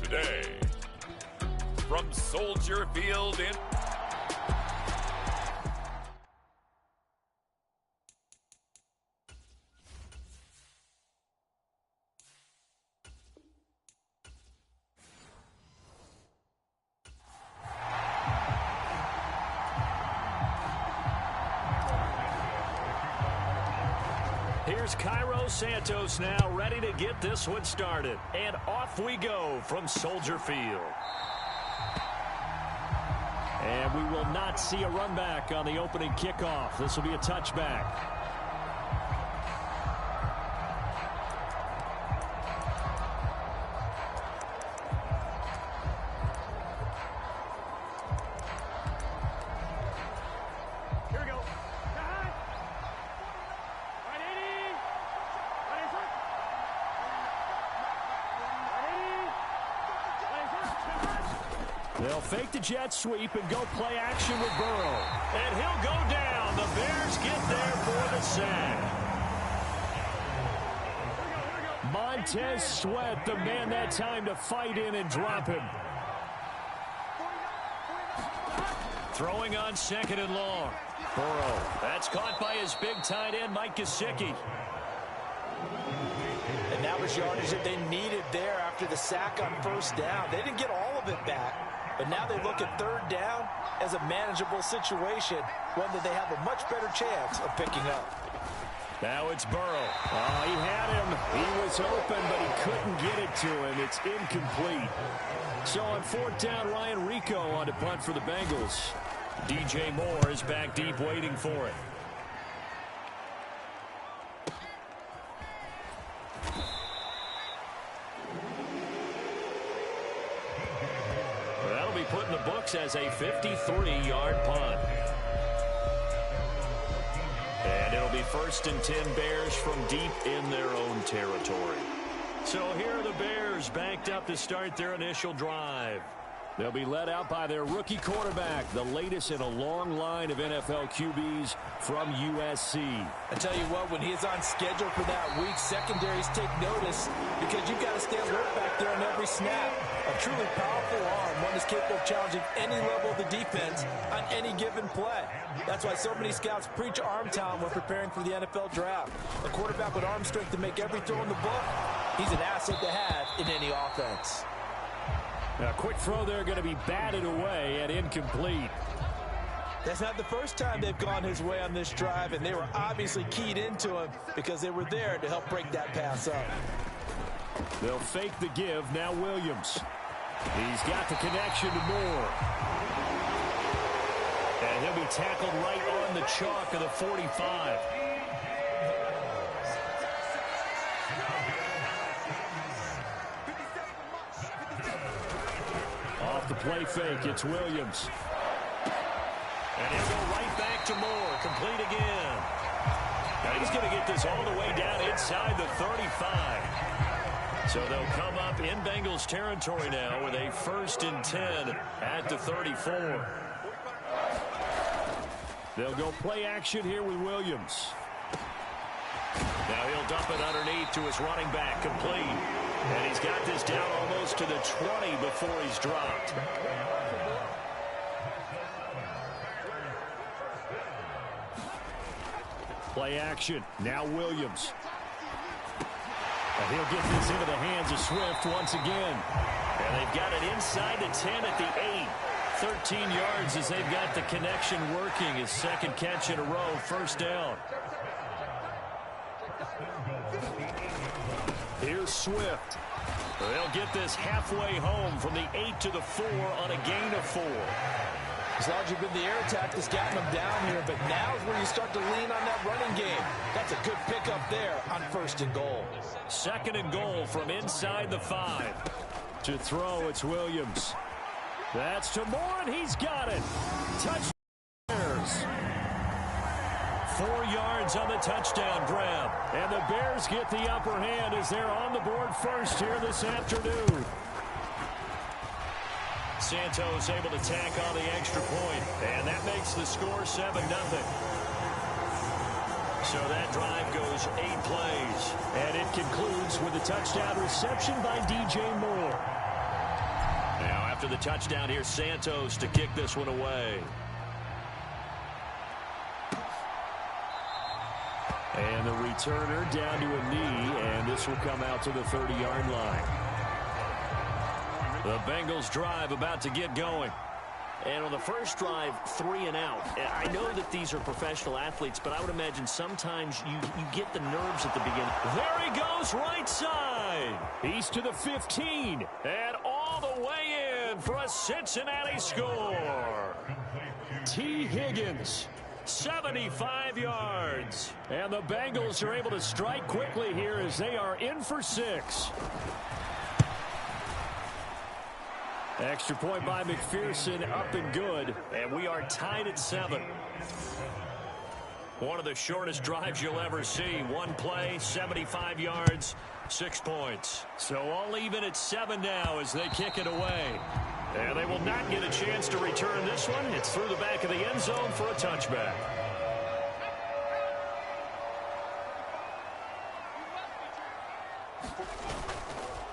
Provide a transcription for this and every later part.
today. From Soldier Field in... Here's Cairo Santos now ready to get this one started. And off we go from Soldier Field. And we will not see a run back on the opening kickoff. This will be a touchback. They'll fake the jet sweep and go play action with Burrow. And he'll go down. The Bears get there for the sack. Montez Sweat, the man that time to fight in and drop him. Throwing on 2nd and long. Burrow. That's caught by his big tight end, Mike Gesicki. And that was yardage that they needed there after the sack on 1st down. They didn't get all of it back. But now they look at 3rd down as a manageable situation, one that they have a much better chance of picking up. Now it's Burrow. Oh, he had him. He was open, but he couldn't get it to him. It's incomplete. So on 4th down, Ryan Rico on to punt for the Bengals. DJ Moore is back deep waiting for it. Put in the books as a 53-yard punt. And it'll be 1st and 10 Bears from deep in their own territory. So here are the Bears banked up to start their initial drive. They'll be led out by their rookie quarterback, the latest in a long line of NFL QBs from USC. I tell you what, when he's on schedule for that week, secondaries take notice because you've got to stay alert back there on every snap. A truly powerful arm, one is capable of challenging any level of the defense on any given play. That's why so many scouts preach arm talent when preparing for the NFL draft. A quarterback with arm strength to make every throw in the book, he's an asset to have in any offense. Now, a quick throw there going to be batted away and incomplete. That's not the first time they've gone his way on this drive, and they were obviously keyed into him because they were there to help break that pass up. They'll fake the give. Now Williams. He's got the connection to Moore. And he'll be tackled right on the chalk of the 45. Off the play fake, it's Williams. And he'll go right back to Moore. Complete again. Now he's going to get this all the way down inside the 35. So they'll come up in Bengals territory now with a 1st and 10 at the 34. They'll go play action here with Williams. Now he'll dump it underneath to his running back, complete. And he's got this down almost to the 20 before he's dropped. Play action. Now Williams. And he'll get this into the hands of Swift once again. And they've got it inside the 10 at the 8. 13 yards as they've got the connection working. His 2nd catch in a row, 1st down. Here's Swift. They'll get this halfway home from the 8 to the 4 on a gain of 4. As long as you've been the air attack that's gotten them down here, but now is where you start to lean on that running game. That's a good pickup there on 1st and goal. 2nd and goal from inside the 5. To throw, it's Williams. That's to Moore, and he's got it. Touchdown Bears. 4 yards on the touchdown grab. And the Bears get the upper hand as they're on the board first here this afternoon. Santos able to tack on the extra point, and that makes the score 7-0. So that drive goes 8 plays, and it concludes with a touchdown reception by DJ Moore. after the touchdown here. Santos to kick this one away. And the returner down to a knee, and this will come out to the 30-yard line. The Bengals drive about to get going. And on the first drive, 3 and out. I know that these are professional athletes, but I would imagine sometimes you get the nerves at the beginning. There he goes, right side. He's to the 15, and all the way in for a Cincinnati score. T. Higgins, 75 yards. And the Bengals are able to strike quickly here as they are in for 6. Extra point by McPherson, up and good. And we are tied at 7. One of the shortest drives you'll ever see. One play, 75 yards, 6 points. So all even at 7 now as they kick it away. And they will not get a chance to return this one. It's through the back of the end zone for a touchback.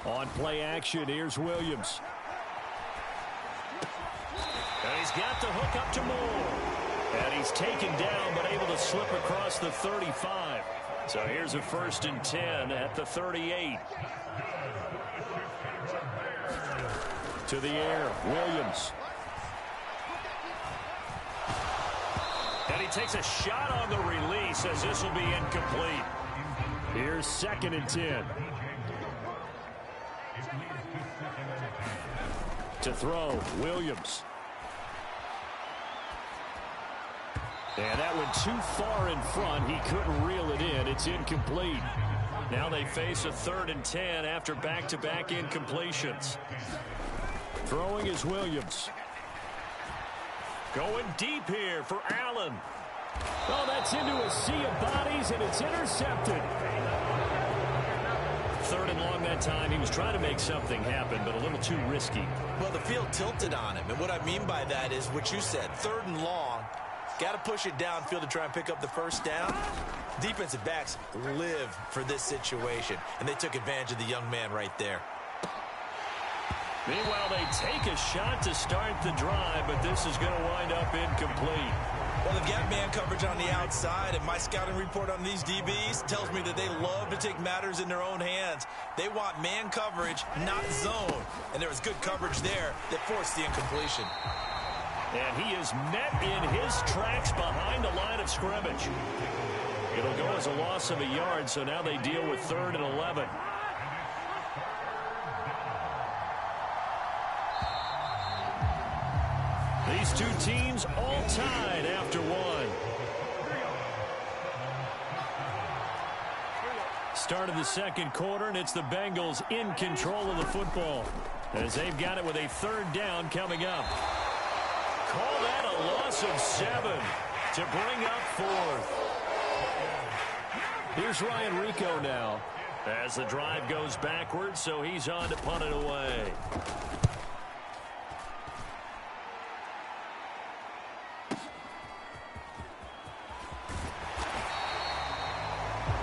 On play action, here's Williams. And he's got the hook up to Moore. And he's taken down, but able to slip across the 35. So here's a 1st and 10 at the 38. To the air, Williams. And he takes a shot on the release as this will be incomplete. Here's 2nd and 10. To throw, Williams. And that went too far in front. He couldn't reel it in. It's incomplete. Now they face a 3rd and 10 after back-to-back incompletions. Throwing is Williams. Going deep here for Allen. Oh, that's into a sea of bodies, and it's intercepted. 3rd and long that time. He was trying to make something happen, but a little too risky. Well, the field tilted on him, and what I mean by that is what you said, 3rd and long. Got to push it downfield to try and pick up the 1st down. Defensive backs live for this situation, and they took advantage of the young man right there. Meanwhile, they take a shot to start the drive, but this is going to wind up incomplete. Well, they've got man coverage on the outside, and my scouting report on these DBs tells me that they love to take matters in their own hands. They want man coverage, not zone, and there was good coverage there that forced the incompletion. And he is met in his tracks behind the line of scrimmage. It'll go as a loss of a yard, so now they deal with 3rd and 11. These two teams all tied after 1. Start of the 2nd quarter, and it's the Bengals in control of the football as they've got it with a 3rd down coming up. Call that a loss of 7 to bring up 4th. Here's Ryan Rico now as the drive goes backwards, so he's on to punt it away.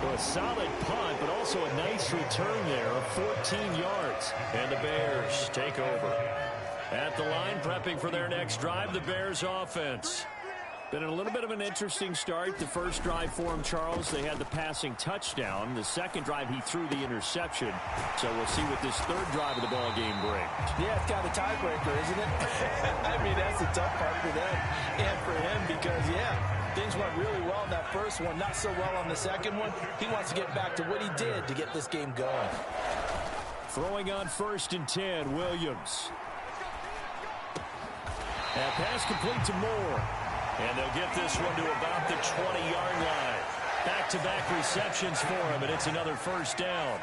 A solid punt, but also a nice return there of 14 yards. And the Bears take over. At the line, prepping for their next drive, the Bears offense. Been a little bit of an interesting start. The first drive for him, Charles, they had the passing touchdown. The 2nd drive, he threw the interception. So we'll see what this 3rd drive of the ball game brings. Yeah, it's kind of a tiebreaker, isn't it? I mean, that's the tough part for them and for him because, yeah, things went really well in that first one, not so well on the 2nd one. He wants to get back to what he did to get this game going. Throwing on 1st and 10, Williams. And pass complete to Moore. And they'll get this one to about the 20-yard line. Back-to-back receptions for him, and it's another 1st down.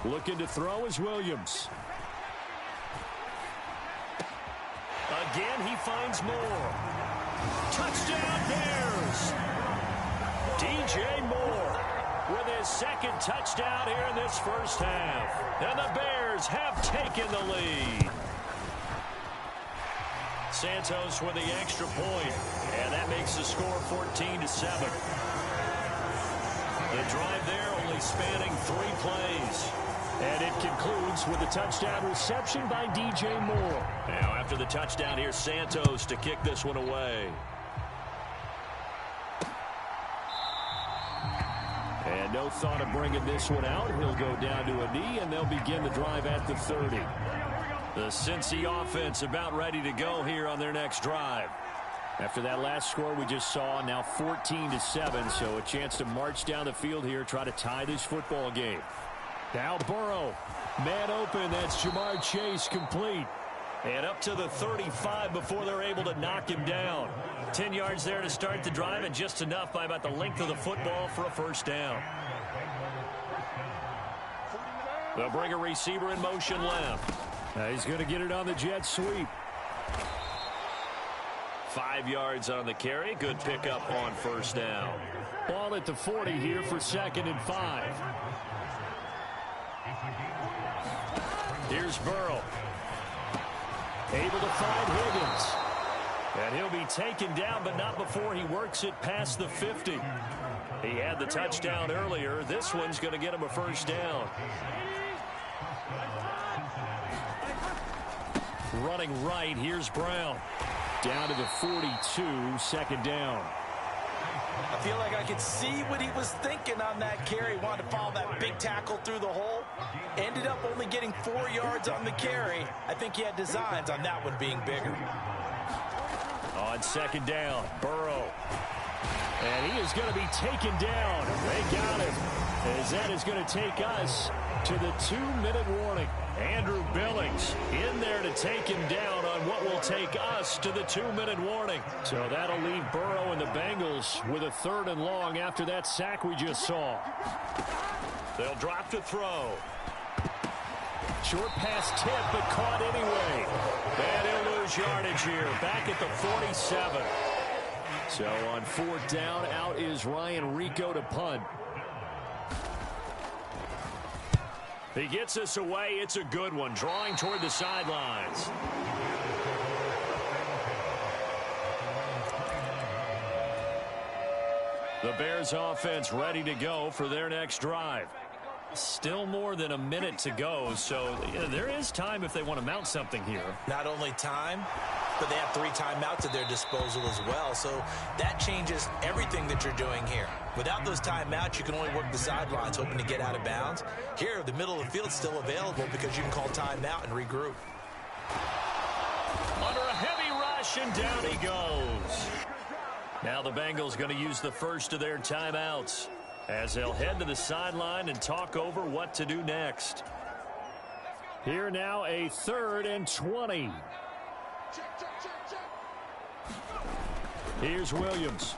Looking to throw is Williams. Again, he finds Moore. Touchdown, Bears! DJ Moore with his 2nd touchdown here in this first half. And the Bears have taken the lead. Santos with the extra point, and that makes the score 14-7. The drive there only spanning 3 plays. And it concludes with a touchdown reception by DJ Moore. Now after the touchdown, here's Santos to kick this one away. And no thought of bringing this one out. He'll go down to a knee, and they'll begin the drive at the 30. The Cincy offense about ready to go here on their next drive. After that last score we just saw, now 14-7, so a chance to march down the field here, try to tie this football game. Now Burrow, man open, that's Jamar Chase, complete. And up to the 35 before they're able to knock him down. 10 yards there to start the drive, and just enough by about the length of the football for a first down. They'll bring a receiver in motion left. Now he's going to get it on the jet sweep. 5 yards on the carry. Good pickup on first down. Ball at the 40 here for 2nd and 5. Here's Burrow. Able to find Higgins. And he'll be taken down, but not before he works it past the 50. He had the touchdown earlier. This one's going to get him a first down. Running right, here's Brown. Down to the 42, 2nd down. I feel like I could see what he was thinking on that carry. Wanted to follow that big tackle through the hole. Ended up only getting 4 yards on the carry. I think he had designs on that one being bigger. On 2nd down, Burrow. And he is going to be taken down. They got him. As that is going to take us to the 2-minute warning. Andrew Billings in there to take him down on what will take us to the 2-minute warning. So that'll leave Burrow and the Bengals with a 3rd and long after that sack we just saw. They'll drop to throw. Short pass tip, but caught anyway. And he'll lose yardage here, back at the 47. So on 4th down, out is Ryan Rico to punt. He gets us away. It's a good one, drawing toward the sidelines. The Bears offense ready to go for their next drive. Still more than a minute to go, so there is time if they want to mount something here. Not only time, but they have 3 timeouts at their disposal as well, so that changes everything that you're doing here. Without those timeouts, you can only work the sidelines, hoping to get out of bounds. Here, the middle of the field's still available because you can call timeout and regroup. Under a heavy rush, and down he goes. Now the Bengals going to use the first of their timeouts as they'll head to the sideline and talk over what to do next. Here now a 3rd and 20. Here's Williams.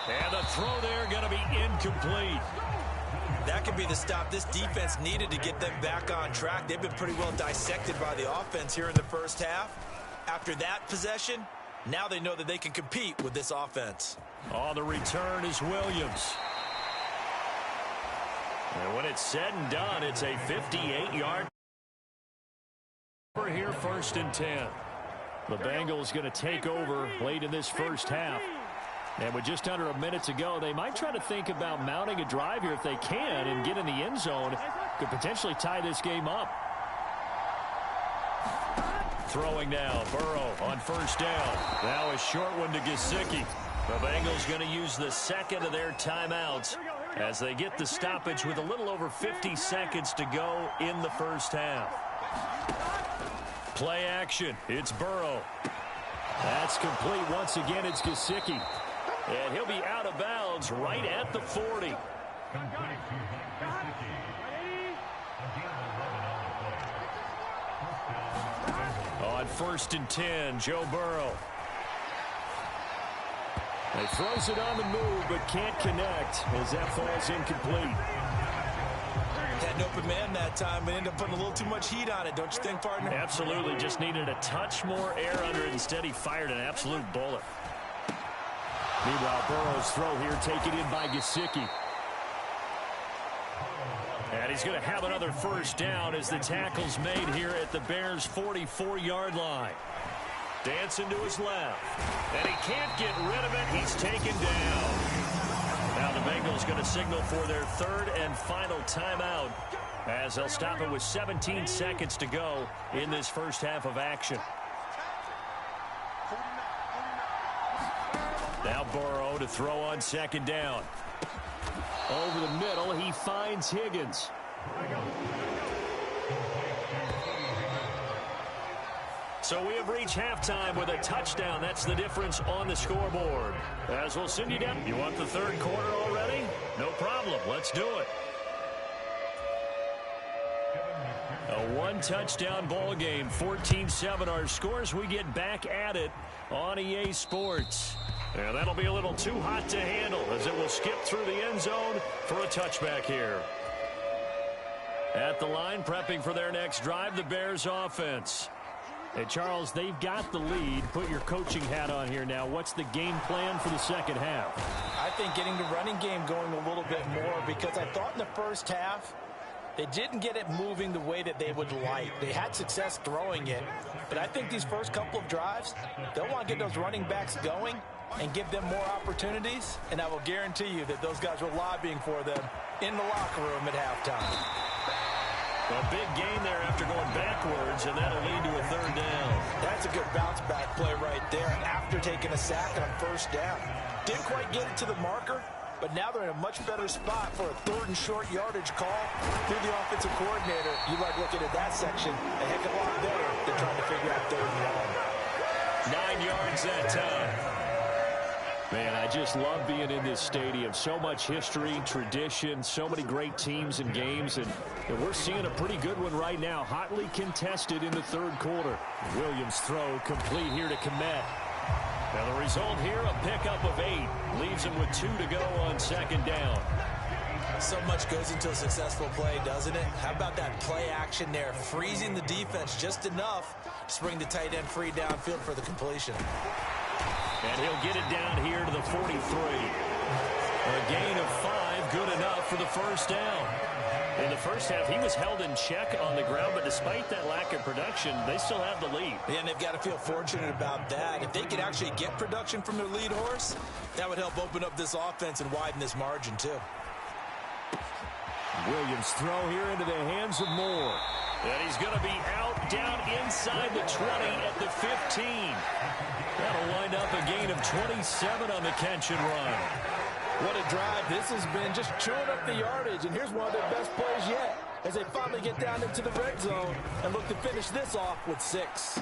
And the throw there going to be incomplete. That could be the stop this defense needed to get them back on track. They've been pretty well dissected by the offense here in the first half. After that possession, now they know that they can compete with this offense. On the return is Williams. And when it's said and done, it's a 58-yard. We're here 1st and 10. The Bengals going to take over late in this first half. And with just under a minute to go, they might try to think about mounting a drive here if they can and get in the end zone. Could potentially tie this game up. Throwing now, Burrow on 1st down. Now a short one to Gesicki. The Bengals going to use the 2nd of their timeouts as they get the stoppage with a little over 50 seconds to go in the first half. Play action. It's Burrow. That's complete. Once again, it's Gesicki. And he'll be out of bounds right at the 40. On 1st and 10, Joe Burrow. He throws it on the move, but can't connect as that falls incomplete. Had an open man that time, but ended up putting a little too much heat on it, don't you think, partner? Absolutely. Just needed a touch more air under it. Instead, he fired an absolute bullet. Meanwhile, Burrow's throw here taken in by Gesicki. And he's going to have another first down as the tackle's made here at the Bears' 44-yard line. Dancing to his left. And he can't get rid of it. He's taken down. Now Bengals going to signal for their third and final timeout as they'll stop it with 17 seconds to go in this first half of action. Now Burrow to throw on second down. Over the middle, he finds Higgins. So we have reached halftime with a touchdown. That's the difference on the scoreboard. As we'll send you down. You want the third quarter already? No problem. Let's do it. A one-touchdown ball game, 14-7 our scores. We get back at it on EA Sports. And that'll be a little too hot to handle as it will skip through the end zone for a touchback here. At the line, prepping for their next drive, the Bears offense. Hey, Charles, they've got the lead. Put your coaching hat on here now. What's the game plan for the second half? I think getting the running game going a little bit more, because I thought in the first half they didn't get it moving the way that they would like. They had success throwing it, but I think these first couple of drives, they'll want to get those running backs going and give them more opportunities, and I will guarantee you that those guys were lobbying for them in the locker room at halftime. A big gain there after going backwards, and that'll lead to a third down. That's a good bounce-back play right there after taking a sack on first down. Didn't quite get it to the marker, but now they're in a much better spot for a third and short yardage call through the offensive coordinator. You like looking at that section a heck of a lot better than trying to figure out third and long. 9 yards that time. Man, I just love being in this stadium. So much history, tradition, so many great teams and games, and we're seeing a pretty good one right now. Hotly contested in the third quarter. Williams' throw complete here to Kmet. Now the result here, a pickup of 8. Leaves him with 2 to go on second down. So much goes into a successful play, doesn't it? How about that play action there, freezing the defense just enough to bring the tight end free downfield for the completion. And he'll get it down here to the 43. A gain of 5, good enough for the first down. In the first half, he was held in check on the ground, but despite that lack of production, they still have the lead. And they've got to feel fortunate about that. If they could actually get production from their lead horse, that would help open up this offense and widen this margin, too. Williams' throw here into the hands of Moore. And he's going to be out down inside the 20 at the 15. That'll wind up a gain of 27 on the catch and run. What a drive this has been, just chewing up the yardage. And here's one of their best plays yet as they finally get down into the red zone and look to finish this off with 6.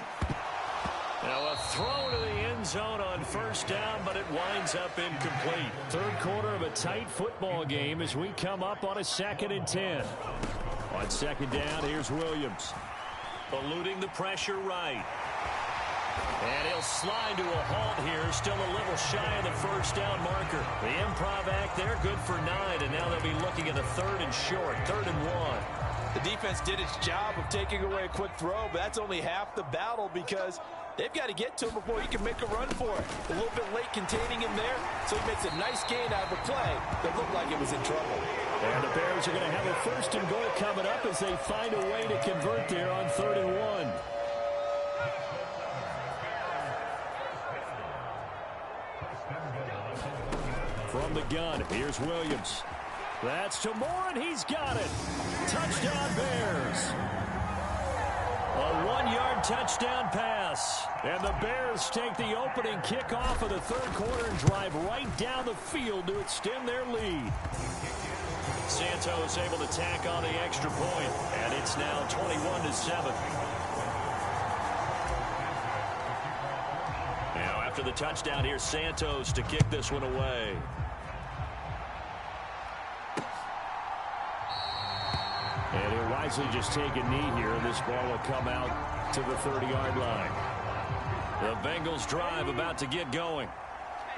Now a throw to the end zone on first down, but it winds up incomplete. Third quarter of a tight football game as we come up on a 2nd and 10. On second down, here's Williams. Eluding the pressure right. And he'll slide to a halt here, still a little shy of the first down marker. The improv act there, good for 9, and now they'll be looking at a 3rd and short, 3rd and 1. The defense did its job of taking away a quick throw, but that's only half the battle because they've got to get to him before he can make a run for it. A little bit late containing him there, so he makes a nice gain out of a play that looked like it was in trouble. And the Bears are going to have a 1st and goal coming up as they find a way to convert there on 3rd and 1. From the gun, here's Williams. That's to Moore, and he's got it. Touchdown, Bears. A 1-yard touchdown pass. And the Bears take the opening kickoff of the third quarter and drive right down the field to extend their lead. Santos able to tack on the extra point, and it's now 21-7. Now after the touchdown, here's Santos to kick this one away. And he'll wisely just take a knee here, and this ball will come out to the 30-yard line. The Bengals drive about to get going.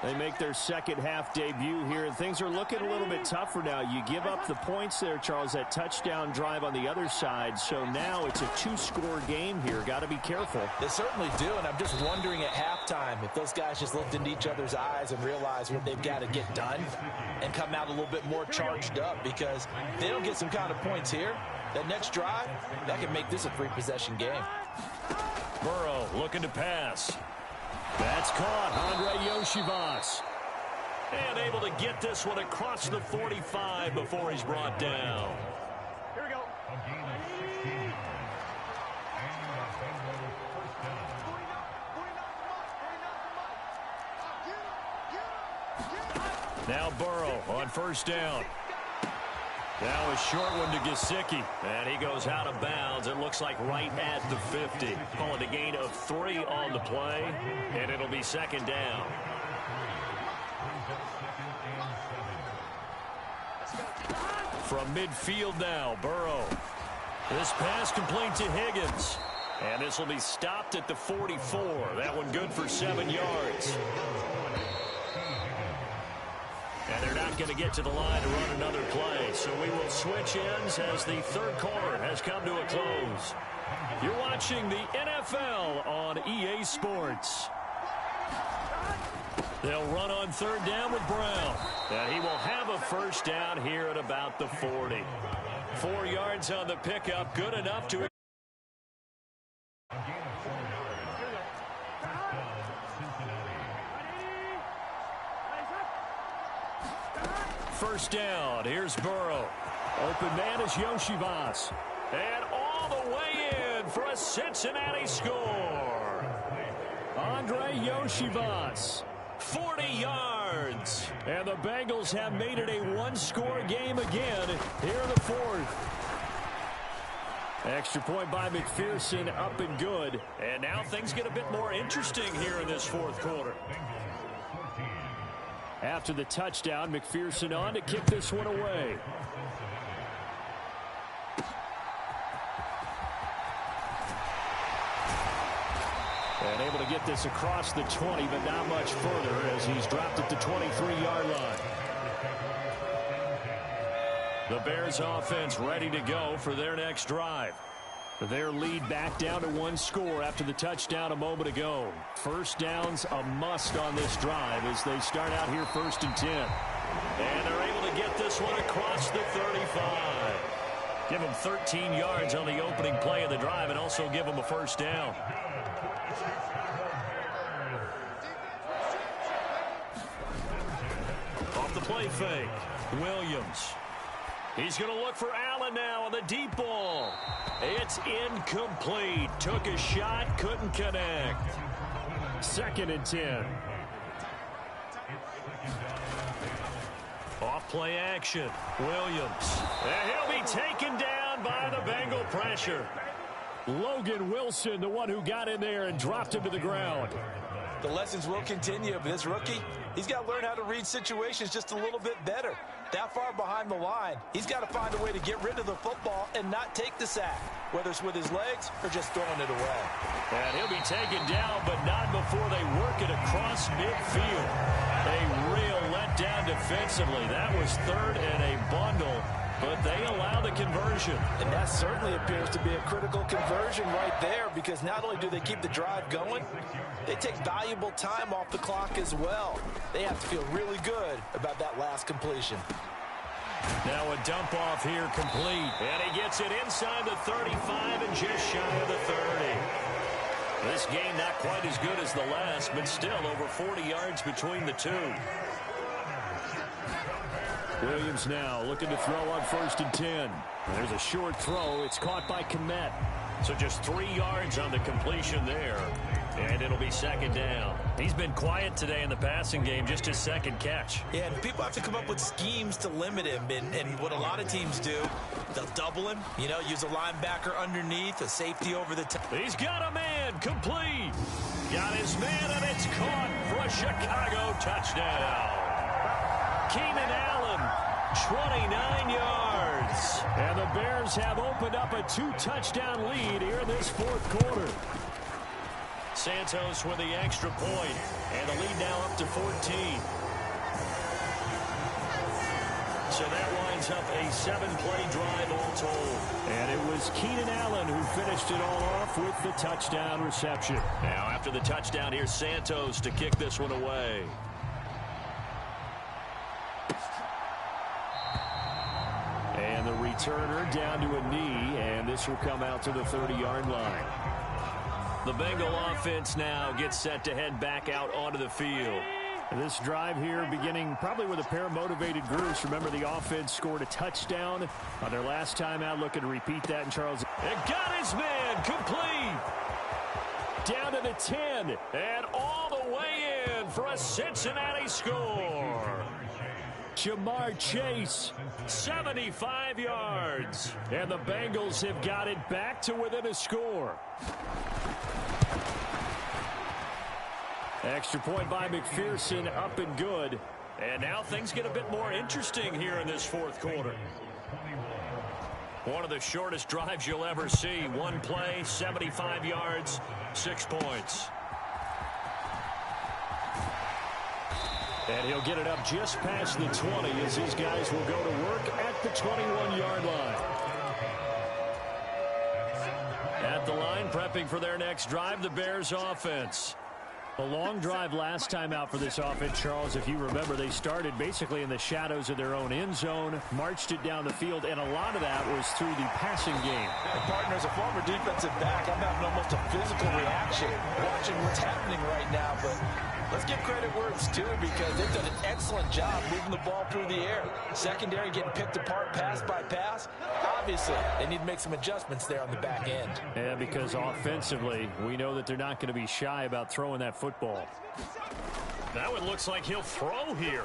They make their second half debut here, and things are looking a little bit tougher now. You give up the points there, Charles, that touchdown drive on the other side. So now it's a 2-score game here. Got to be careful. They certainly do, and I'm just wondering at halftime if those guys just looked into each other's eyes and realized what they've got to get done and come out a little bit more charged up, because if they don't get some kind of points here, that next drive, that can make this a 3-possession game. Burrow looking to pass. That's caught. Andre Yoshivas. And able to get this one across the 45 before he's brought down. Here we go. Now Burrow on first down. Now a short one to Gesicki. And he goes out of bounds. It looks like right at the 50. Call it a gain of 3 on the play. And it'll be second down. From midfield now, Burrow. This pass complete to Higgins. And this will be stopped at the 44. That one good for 7 yards. And they're not going to get to the line to run another play. So we will switch ends as the third quarter has come to a close. You're watching the NFL on EA Sports. They'll run on third down with Brown. And he will have a first down here at about the 40. 4 yards on the pickup. Good enough to... First down. Here's Burrow. Open man is Yoshivas. And all the way in for a Cincinnati score. Andre Yoshivas. 40 yards. And the Bengals have made it a one-score game again here in the fourth. Extra point by McPherson, up and good. And now things get a bit more interesting here in this fourth quarter. After the touchdown, McPherson on to kick this one away. And able to get this across the 20, but not much further as he's dropped at the 23-yard line. The Bears offense ready to go for their next drive. Their lead back down to 1 score after the touchdown a moment ago. First down's a must on this drive as they start out here 1st and 10. And they're able to get this one across the 35. Give them 13 yards on the opening play of the drive and also give them a first down. Off the play fake, Williams. He's going to look for Allen now on the deep ball. It's incomplete. Took a shot, couldn't connect. 2nd and 10. Off play action. Williams. And he'll be taken down by the Bengal pressure. Logan Wilson, the one who got in there and dropped him to the ground. The lessons will continue, but this rookie, he's got to learn how to read situations just a little bit better. That far behind the line, he's got to find a way to get rid of the football and not take the sack, whether it's with his legs or just throwing it away. And he'll be taken down, but not before they work it across midfield. A real letdown defensively. That was 3rd and a bundle, but they allow the conversion. And that certainly appears to be a critical conversion right there, because not only do they keep the drive going, they take valuable time off the clock as well. They have to feel really good about that last completion. Now a dump off here complete. And he gets it inside the 35 and just shy of the 30. This game not quite as good as the last, but still over 40 yards between the two. Williams now looking to throw on 1st and 10. There's a short throw. It's caught by Kmet. So just 3 yards on the completion there. And it'll be 2nd down. He's been quiet today in the passing game, just his 2nd catch. Yeah, and people have to come up with schemes to limit him. And what a lot of teams do, they'll double him, use a linebacker underneath, a safety over the top. He's got a man, complete. Got his man, and it's caught for a Chicago touchdown. Keenan Allen, 29 yards. And the Bears have opened up a 2-touchdown lead here in this 4th quarter. Santos with the extra point, and the lead now up to 14. So that winds up a 7-play drive all told. And it was Keenan Allen who finished it all off with the touchdown reception. Now after the touchdown, here's Santos to kick this one away. And the returner down to a knee, and this will come out to the 30-yard line. The Bengal offense now gets set to head back out onto the field. This drive here beginning probably with a pair of motivated groups. Remember, the offense scored a touchdown on their last time out. Looking to repeat that. And Charles got his man complete. Down to the 10 and all the way in for a Cincinnati score. Jamar Chase, 75 yards. And the Bengals have got it back to within a score. Extra point by McPherson, up and good. And now things get a bit more interesting here in this fourth quarter. One of the shortest drives you'll ever see. One play, 75 yards, 6 points. And he'll get it up just past the 20 as his guys will go to work at the 21-yard line. At the line, prepping for their next drive, the Bears offense. A long drive last time out for this offense, Charles. If you remember, they started basically in the shadows of their own end zone, marched it down the field, and a lot of that was through the passing game. And partner, as a former defensive back, I'm having almost a physical reaction watching what's happening right now. But let's give credit where it's due because they've done an excellent job moving the ball through the air. Secondary getting picked apart pass by pass. Obviously, they need to make some adjustments there on the back end. Yeah, because offensively, we know that they're not going to be shy about throwing that football. Now it looks like he'll throw here.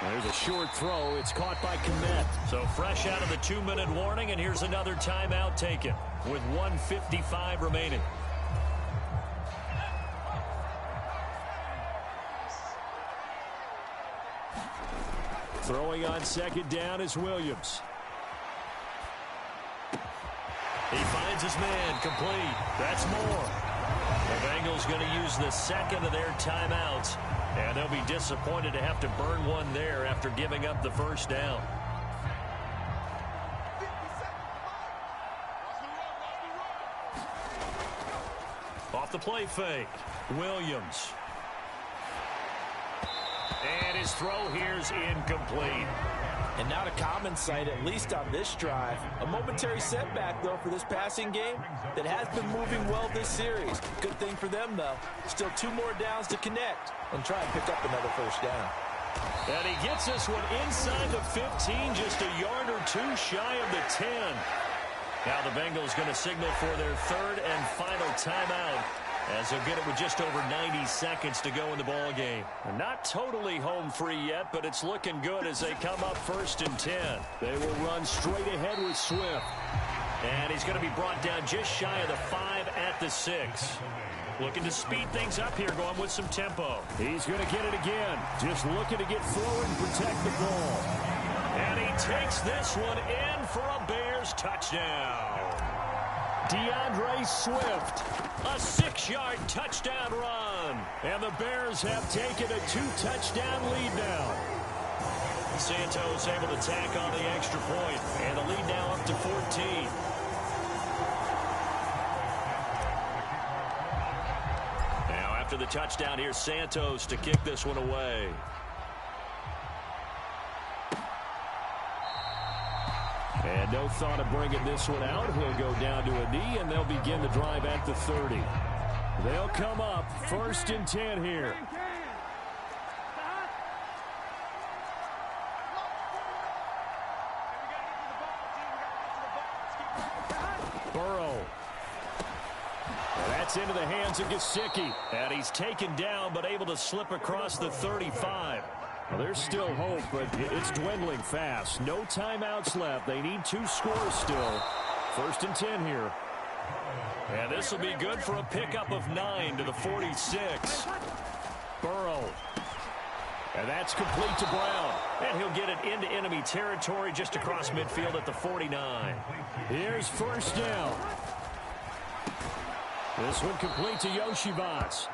There's a short throw. It's caught by Kmet. So fresh out of the 2-minute warning, and here's another timeout taken with 1:55 remaining. Throwing on second down is Williams. He finds his man complete. That's more. The Bengals going to use the second of their timeouts, and they'll be disappointed to have to burn one there after giving up the first down. Off the play fake, Williams. And his throw here's incomplete. And not a common sight, at least on this drive. A momentary setback, though, for this passing game that has been moving well this series. Good thing for them, though. Still 2 more downs to connect and try and pick up another first down. And he gets this one inside the 15, just a yard or 2 shy of the 10. Now the Bengals going to signal for their third and final timeout, as they'll get it with just over 90 seconds to go in the ball game. Not totally home free yet, but it's looking good as they come up 1st and 10. They will run straight ahead with Swift. And he's going to be brought down just shy of the 5 at the 6. Looking to speed things up here, going with some tempo. He's going to get it again. Just looking to get forward and protect the ball. And he takes this one in for a Bears touchdown. DeAndre Swift. A 6-yard touchdown run. And the Bears have taken a 2-touchdown lead now. Santos able to tack on the extra point. And the lead now up to 14. Now after the touchdown, here's Santos to kick this one away. And no thought of bringing this one out. He'll go down to a knee, and they'll begin the drive at the 30. They'll come up 1st and 10 here. Burrow. And that's into the hands of Gesicki. And he's taken down, but able to slip across the 35. Well, there's still hope, but it's dwindling fast. No timeouts left. They need 2 scores still. 1st and 10 here. And this will be good for a pickup of 9 to the 46. Burrow. And that's complete to Brown. And he'll get it into enemy territory just across midfield at the 49. Here's 1st down. This one complete to Yoshivas.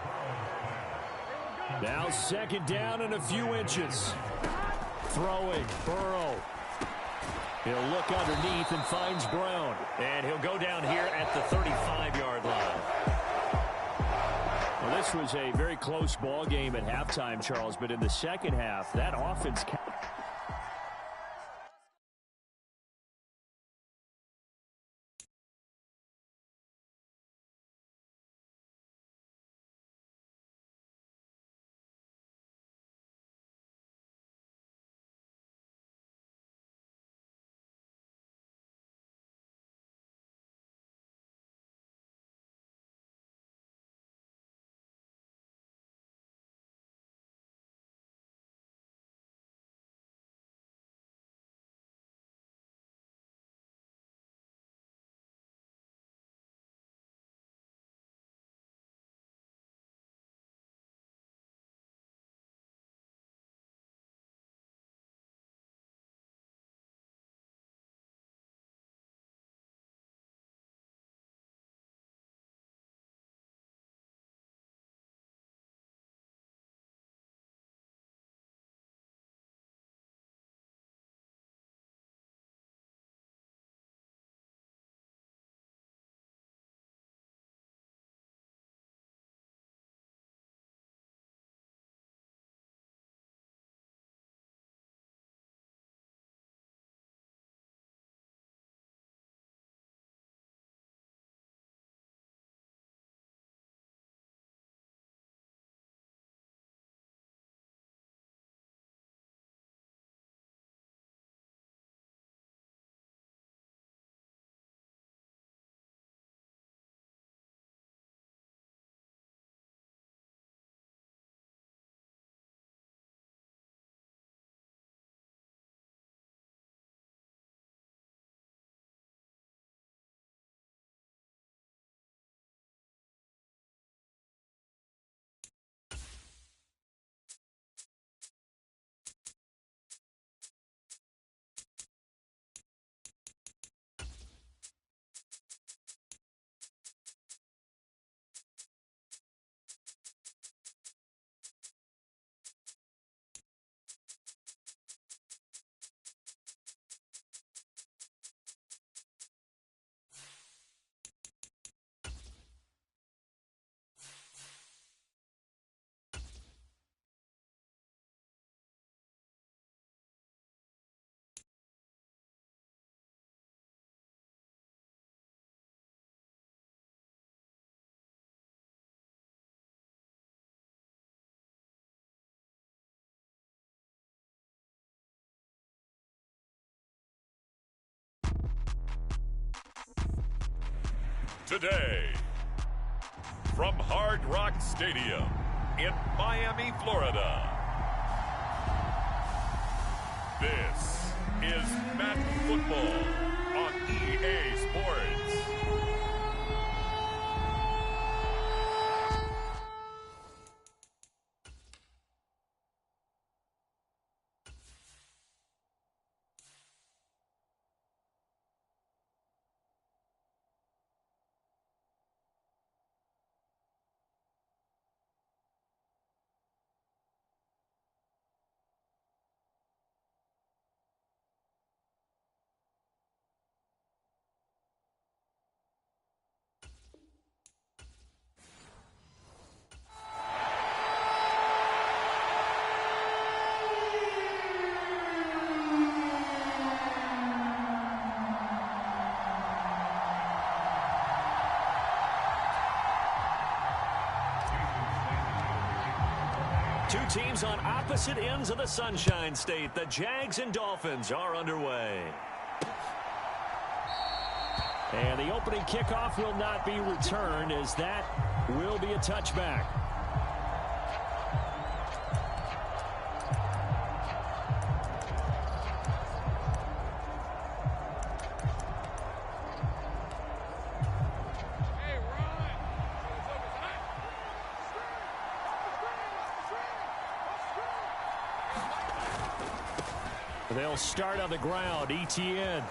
Now 2nd down and a few inches. Throwing, Burrow. He'll look underneath and finds Brown. And he'll go down here at the 35-yard line. Well, this was a very close ball game at halftime, Charles, but in the second half, that offense today. From Hard Rock Stadium in Miami, Florida. This is Madden Football on EA Sports. Two teams on opposite ends of the Sunshine State. The Jags and Dolphins are underway. And the opening kickoff will not be returned, as that will be a touchback. They'll start on the ground. Etienne.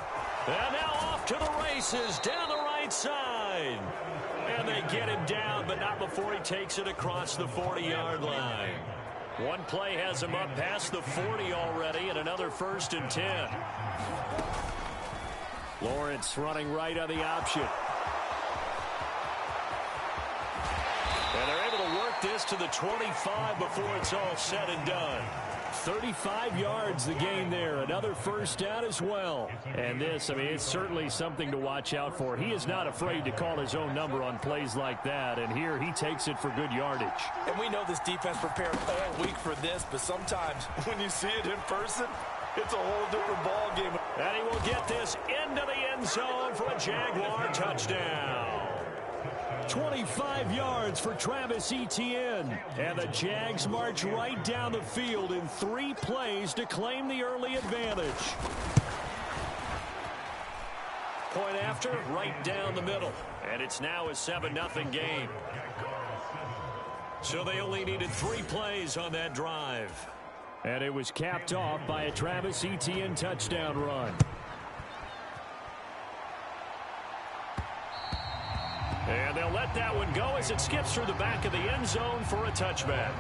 And now off to the races down the right side. And they get him down, but not before he takes it across the 40-yard line. One play has him up past the 40 already, and another 1st and 10. Lawrence running right on the option. And they're able to work this to the 25 before it's all said and done. 35 yards the gain there. Another 1st down as well. And this, I mean, it's certainly something to watch out for. He is not afraid to call his own number on plays like that. And here he takes it for good yardage. And we know this defense prepared all week for this, but sometimes when you see it in person, it's a whole different ball game. And he will get this into the end zone for a Jaguar touchdown. 25 yards for Travis Etienne. And the Jags march right down the field in 3 plays to claim the early advantage. Point after, right down the middle. And it's now a 7-0 game. So they only needed 3 plays on that drive. And it was capped off by a Travis Etienne touchdown run. And they'll let that one go as it skips through the back of the end zone for a touchback.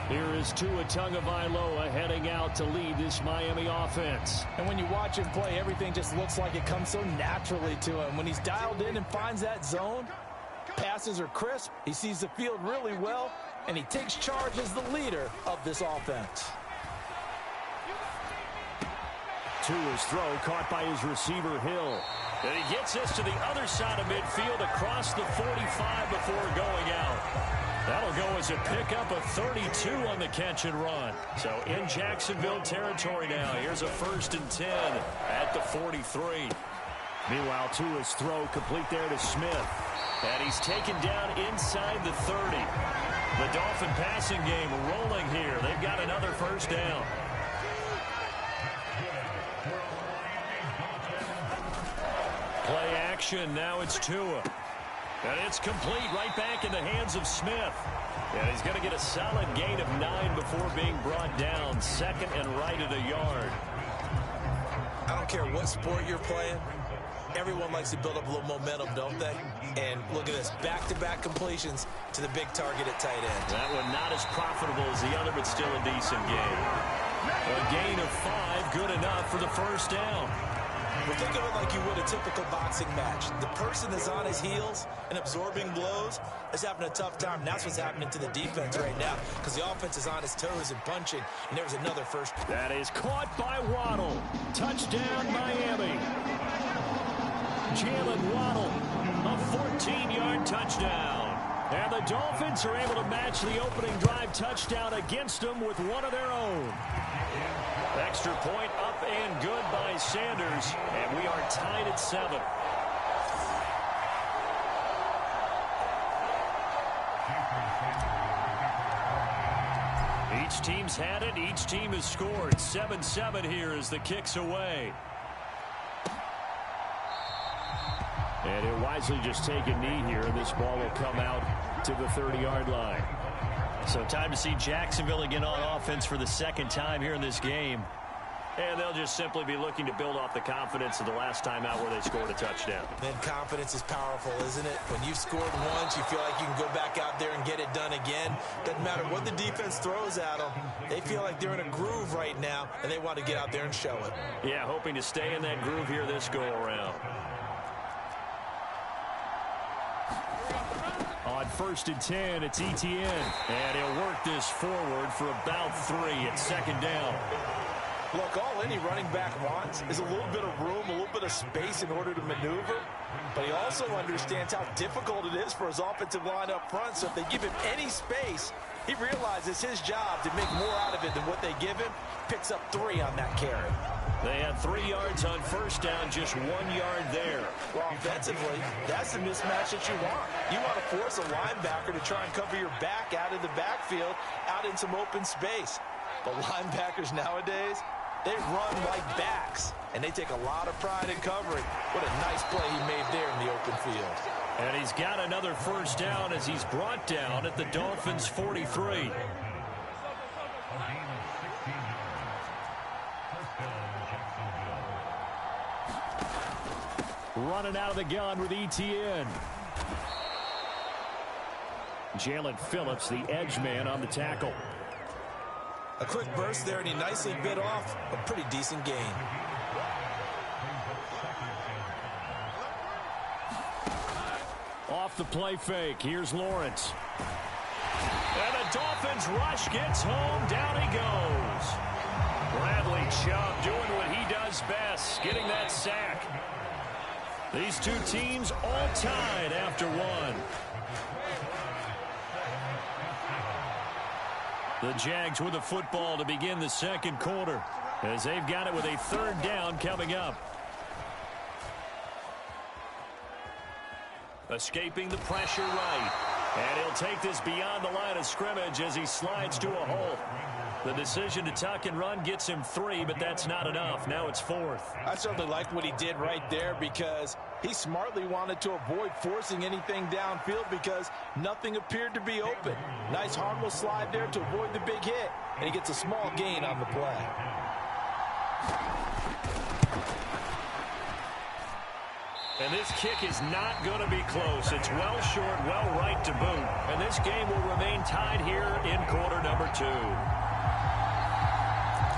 Here is Tua Tagovailoa heading out to lead this Miami offense. And when you watch him play, everything just looks like it comes so naturally to him. When he's dialed in and finds that zone, passes are crisp, he sees the field really well, and he takes charge as the leader of this offense. Tua's throw caught by his receiver Hill. And he gets this to the other side of midfield across the 45 before going out. That'll go as a pickup of 32 on the catch and run. So in Jacksonville territory now. Here's a 1st and 10 at the 43. Meanwhile, Tua's throw complete there to Smith. And he's taken down inside the 30. The Dolphin passing game rolling here. They've got another 1st down. Play action, now it's Tua. And it's complete right back in the hands of Smith. And he's going to get a solid gain of 9 before being brought down. 2nd and right at a yard. I don't care what sport you're playing. Everyone likes to build up a little momentum, don't they? And look at this, back-to-back completions to the big target at tight end. That one not as profitable as the other, but still a decent gain. A gain of 5, good enough for the 1st down. Well, think of it like you would a typical boxing match. The person that's on his heels and absorbing blows is having a tough time. And that's what's happening to the defense right now, because the offense is on its toes and punching, and there was another 1st. That is caught by Waddle. Touchdown, Miami. Jalen Waddle, a 14-yard touchdown. And the Dolphins are able to match the opening drive touchdown against them with one of their own. Extra point up and good by Sanders, and we are tied at 7. Each team's had it. Each team has scored. 7-7 here as the kick's away. And he'll wisely just take a knee here, and this ball will come out to the 30-yard line. So time to see Jacksonville again on offense for the second time here in this game. And they'll just simply be looking to build off the confidence of the last time out where they scored a touchdown. Then confidence is powerful, isn't it? When you've scored once, you feel like you can go back out there and get it done again. Doesn't matter what the defense throws at them. They feel like they're in a groove right now, and they want to get out there and show it. Yeah, hoping to stay in that groove here this go-around. On 1st and 10, it's Etienne. And he'll work this forward for about 3 at 2nd down. Look, all any running back wants is a little bit of room, a little bit of space in order to maneuver. But he also understands how difficult it is for his offensive line up front. So if they give him any space, he realizes his job to make more out of it than what they give him. Picks up 3 on that carry. They had 3 yards on 1st down, just 1 yard there. Well, offensively, that's the mismatch that you want. You want to force a linebacker to try and cover your back out of the backfield, out in some open space. But linebackers nowadays, they run like backs, and they take a lot of pride in covering. What a nice play he made there in the open field. And he's got another 1st down as he's brought down at the Dolphins' 43. Running out of the gun with Etienne. Jalen Phillips, the edge man on the tackle. A quick burst there, and he nicely bit off a pretty decent gain. Off the play fake, here's Lawrence. And the Dolphins rush gets home, down he goes. Bradley Chubb doing what he does best, getting that sack. These two teams all tied after 1. The Jags with the football to begin the 2nd quarter as they've got it with a 3rd down coming up. Escaping the pressure right. And he'll take this beyond the line of scrimmage as he slides to a hole. The decision to tuck and run gets him 3, but that's not enough. Now it's 4th. I certainly liked what he did right there because he smartly wanted to avoid forcing anything downfield because nothing appeared to be open. Nice harmless slide there to avoid the big hit, and he gets a small gain on the play. And this kick is not going to be close. It's well short, well right to boot. And this game will remain tied here in quarter number 2.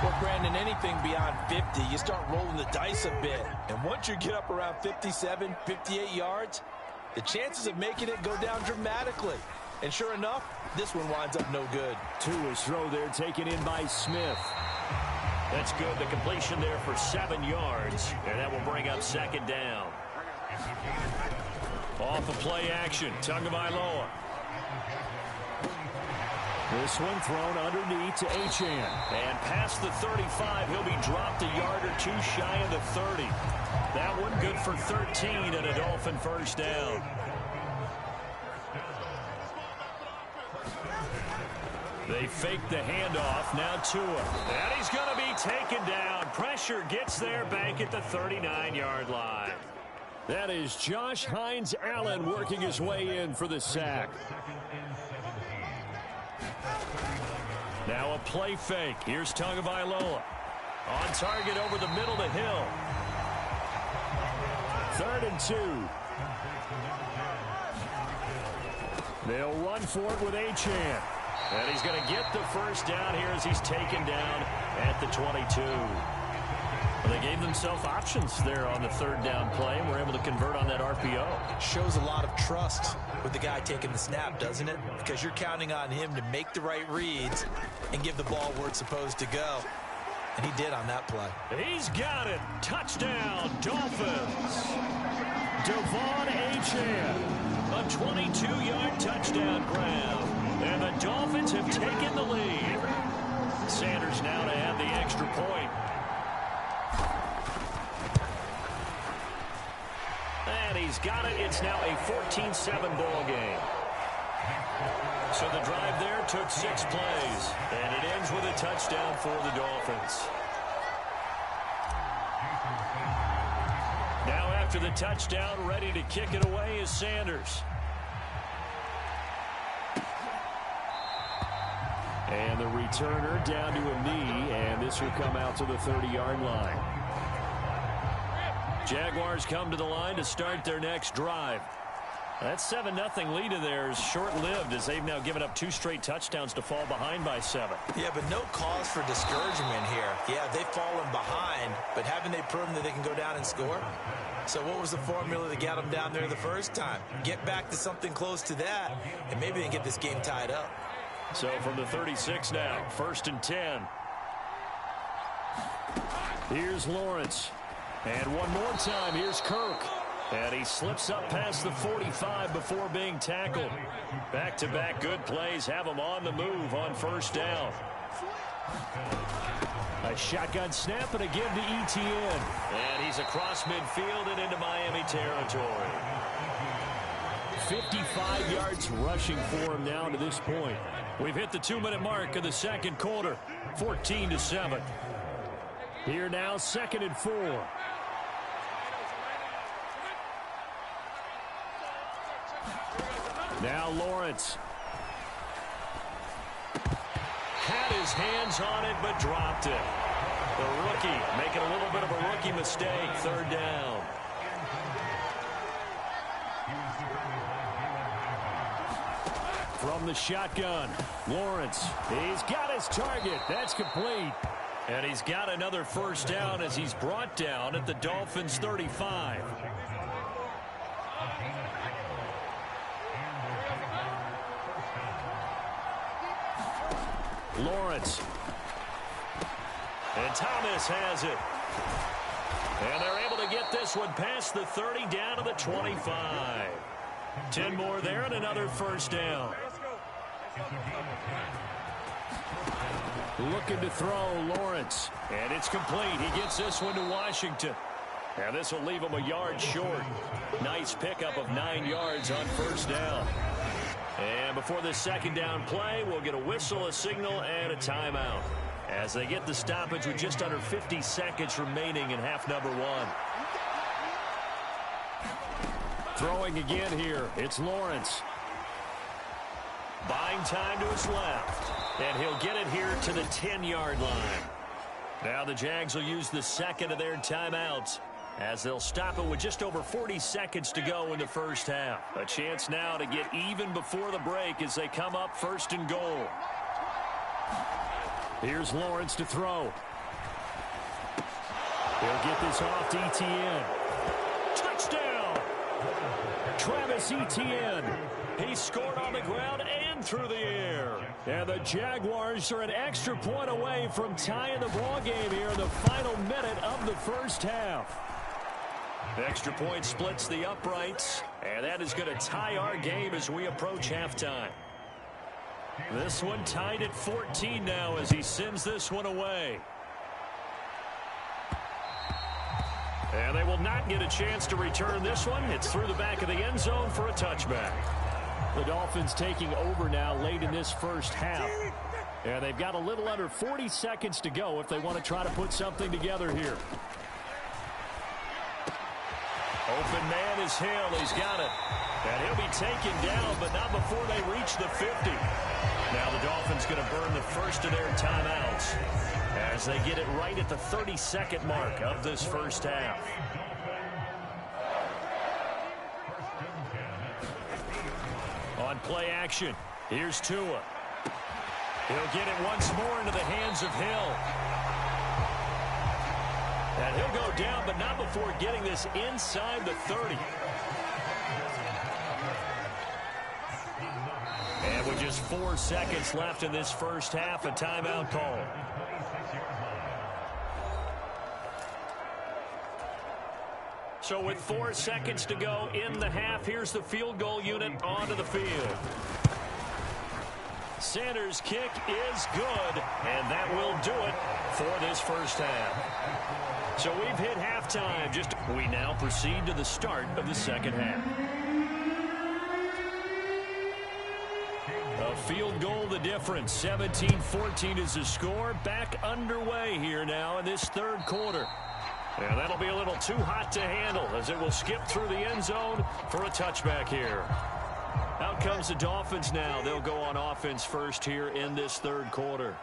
Well, Brandon, anything beyond 50, you start rolling the dice a bit. And once you get up around 57, 58 yards, the chances of making it go down dramatically. And sure enough, this one winds up no good. Tua's throw there taken in by Smith. That's good. The completion there for 7 yards. And that will bring up 2nd down. Off of play action, Tagovailoa. This one thrown underneath to Achane. And past the 35, he'll be dropped a yard or 2 shy of the 30. That one good for 13 and a Dolphin 1st down. They fake the handoff. Now Tua. And he's going to be taken down. Pressure gets there back at the 39-yard line. That is Josh Hines Allen working his way in for the sack. Now a play fake. Here's Tagovailoa. On target over the middle to Hill. 3rd and 2. They'll run for it with Achane. And he's going to get the 1st down here as he's taken down at the 22. Well, they gave themselves options there on the 3rd down play and were able to convert on that RPO. Shows a lot of trust with the guy taking the snap, doesn't it? Because you're counting on him to make the right reads and give the ball where it's supposed to go. And he did on that play. He's got it. Touchdown, Dolphins. Devon Achane. A 22-yard touchdown grab. And the Dolphins have taken the lead. Sanders now to add the extra point. And he's got it. It's now a 14-7 ball game. So the drive there took 6 plays, and it ends with a touchdown for the Dolphins. Now after the touchdown, ready to kick it away is Sanders. And the returner down to a knee, and this will come out to the 30-yard line. Jaguars come to the line to start their next drive. That 7-0 lead of theirs short-lived as they've now given up 2 straight touchdowns to fall behind by 7. Yeah, but no cause for discouragement here. Yeah, they've fallen behind, but haven't they proven that they can go down and score? So what was the formula that got them down there the first time? Get back to something close to that, and maybe they can get this game tied up. So from the 36 now, 1st and 10. Here's Lawrence. And one more time, here's Kirk. And he slips up past the 45 before being tackled. Back-to-back good plays have him on the move on 1st down. A shotgun snap and a give to Etienne. And he's across midfield and into Miami territory. 55 yards rushing for him now to this point. We've hit the 2-minute mark of the second quarter. 14-7. Here now, 2nd and 4. Now Lawrence. Had his hands on it, but dropped it. The rookie making a little bit of a rookie mistake. 3rd down. From the shotgun, Lawrence. He's got his target. That's complete. And he's got another 1st down as he's brought down at the Dolphins' 35. Lawrence. And Thomas has it. And they're able to get this one past the 30 down to the 25. 10 more there and another 1st down. Looking to throw, Lawrence. And it's complete. He gets this one to Washington. And this will leave him a yard short. Nice pickup of 9 yards on 1st down. And before this 2nd down play, we'll get a whistle, a signal, and a timeout as they get the stoppage with just under 50 seconds remaining in half number 1. Throwing again here, it's Lawrence. Buying time to his left. And he'll get it here to the 10-yard line. Now the Jags will use the 2nd of their timeouts as they'll stop it with just over 40 seconds to go in the 1st half. A chance now to get even before the break as they come up 1st and goal. Here's Lawrence to throw. He'll get this off to Etienne. Touchdown! Travis Etienne. He scored on the ground and through the air. And the Jaguars are an extra point away from tying the ball game here in the final minute of the 1st half. Extra point splits the uprights, and that is going to tie our game as we approach halftime. This one tied at 14 now as he sends this one away. And they will not get a chance to return this one. It's through the back of the end zone for a touchback. The Dolphins taking over now late in this 1st half. And they've got a little under 40 seconds to go if they want to try to put something together here. Open man is Hill. He's got it. And he'll be taken down, but not before they reach the 50. Now the Dolphins going to burn the 1st of their timeouts as they get it right at the 32nd mark of this 1st half. On play action, here's Tua. He'll get it once more into the hands of Hill. And he'll go down, but not before getting this inside the 30. And with just 4 seconds left in this 1st half, a timeout call. So with 4 seconds to go in the half, here's the field goal unit onto the field. Sanders' kick is good, and that will do it for this 1st half. So we've hit halftime. We now proceed to the start of the 2nd half. A field goal the difference. 17-14 is the score. Back underway here now in this third quarter. And that'll be a little too hot to handle as it will skip through the end zone for a touchback here. Out comes the Dolphins now. They'll go on offense first here in this third quarter.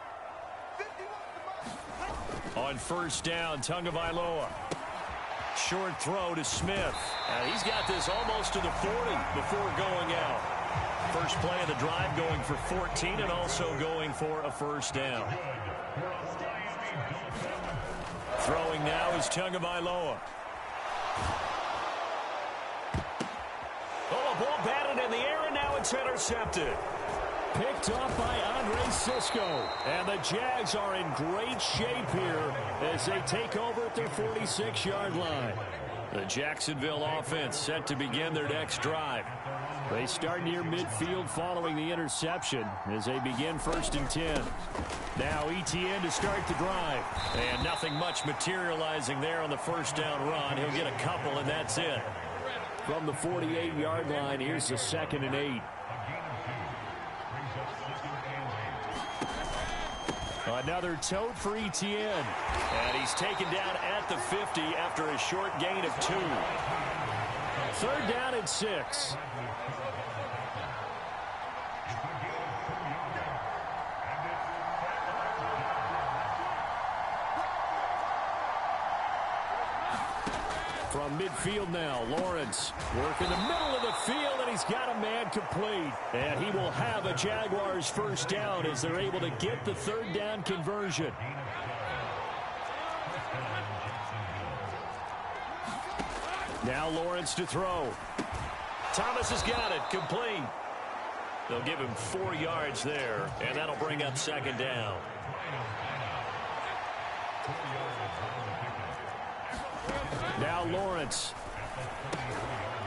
On first down, Tagovailoa. Short throw to Smith. And he's got this almost to the 40 before going out. First play of the drive going for 14 and also going for a first down. Throwing now is Tagovailoa. Oh, a ball batted in the air, and now it's intercepted. Picked off by Andre Cisco. And the Jags are in great shape here as they take over at their 46-yard line. The Jacksonville offense set to begin their next drive. They start near midfield following the interception as they begin 1st and 10. Now ETN to start the drive. And nothing much materializing there on the first down run. He'll get a couple, and that's it. From the 48-yard line, here's the 2nd and 8. Another tote for ETN. And he's taken down at the 50 after a short gain of 2. 3rd down and 6. From midfield now, Lawrence working the middle of the field, and he's got a man complete. And he will have a Jaguars first down as they're able to get the 3rd down conversion. Now Lawrence to throw. Thomas has got it, complete. They'll give him 4 yards there, and that'll bring up 2nd down. Now Lawrence.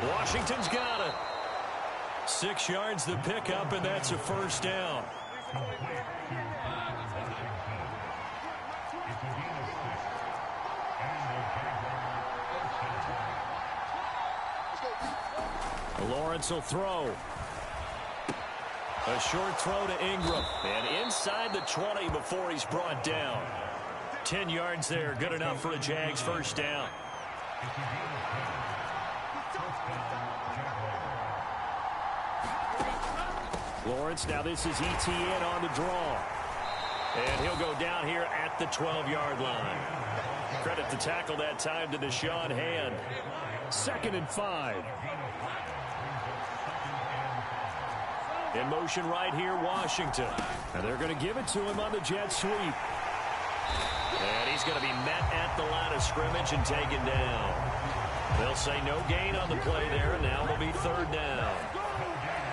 Washington's got it. 6 yards the pickup, and that's a first down. Lawrence will throw. A short throw to Ingram. And inside the 20 before he's brought down. 10 yards there, good enough for a Jags first down. Lawrence, now this is ETN on the draw. And he'll go down here at the 12-yard line. Credit the tackle that time to Deshaun Hand. 2nd and 5. In motion right here, Washington. And they're going to give it to him on the jet sweep. And he's going to be met at the line of scrimmage and taken down. They'll say no gain on the play there, and now it'll be 3rd down.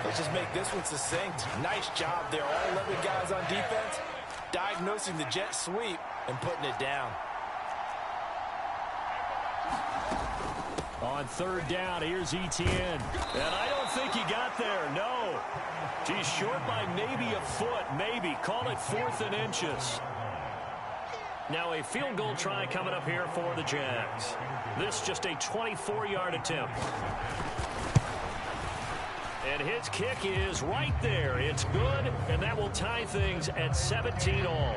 Let's just make this one succinct. Nice job there. All 11 guys on defense diagnosing the jet sweep and putting it down. On 3rd down, here's ETN. And I don't think he got there, no. He's short by maybe a foot, maybe. Call it 4th and inches. Now a field goal try coming up here for the Jags. This just a 24-yard attempt. And his kick is right there. It's good, and that will tie things at 17 all.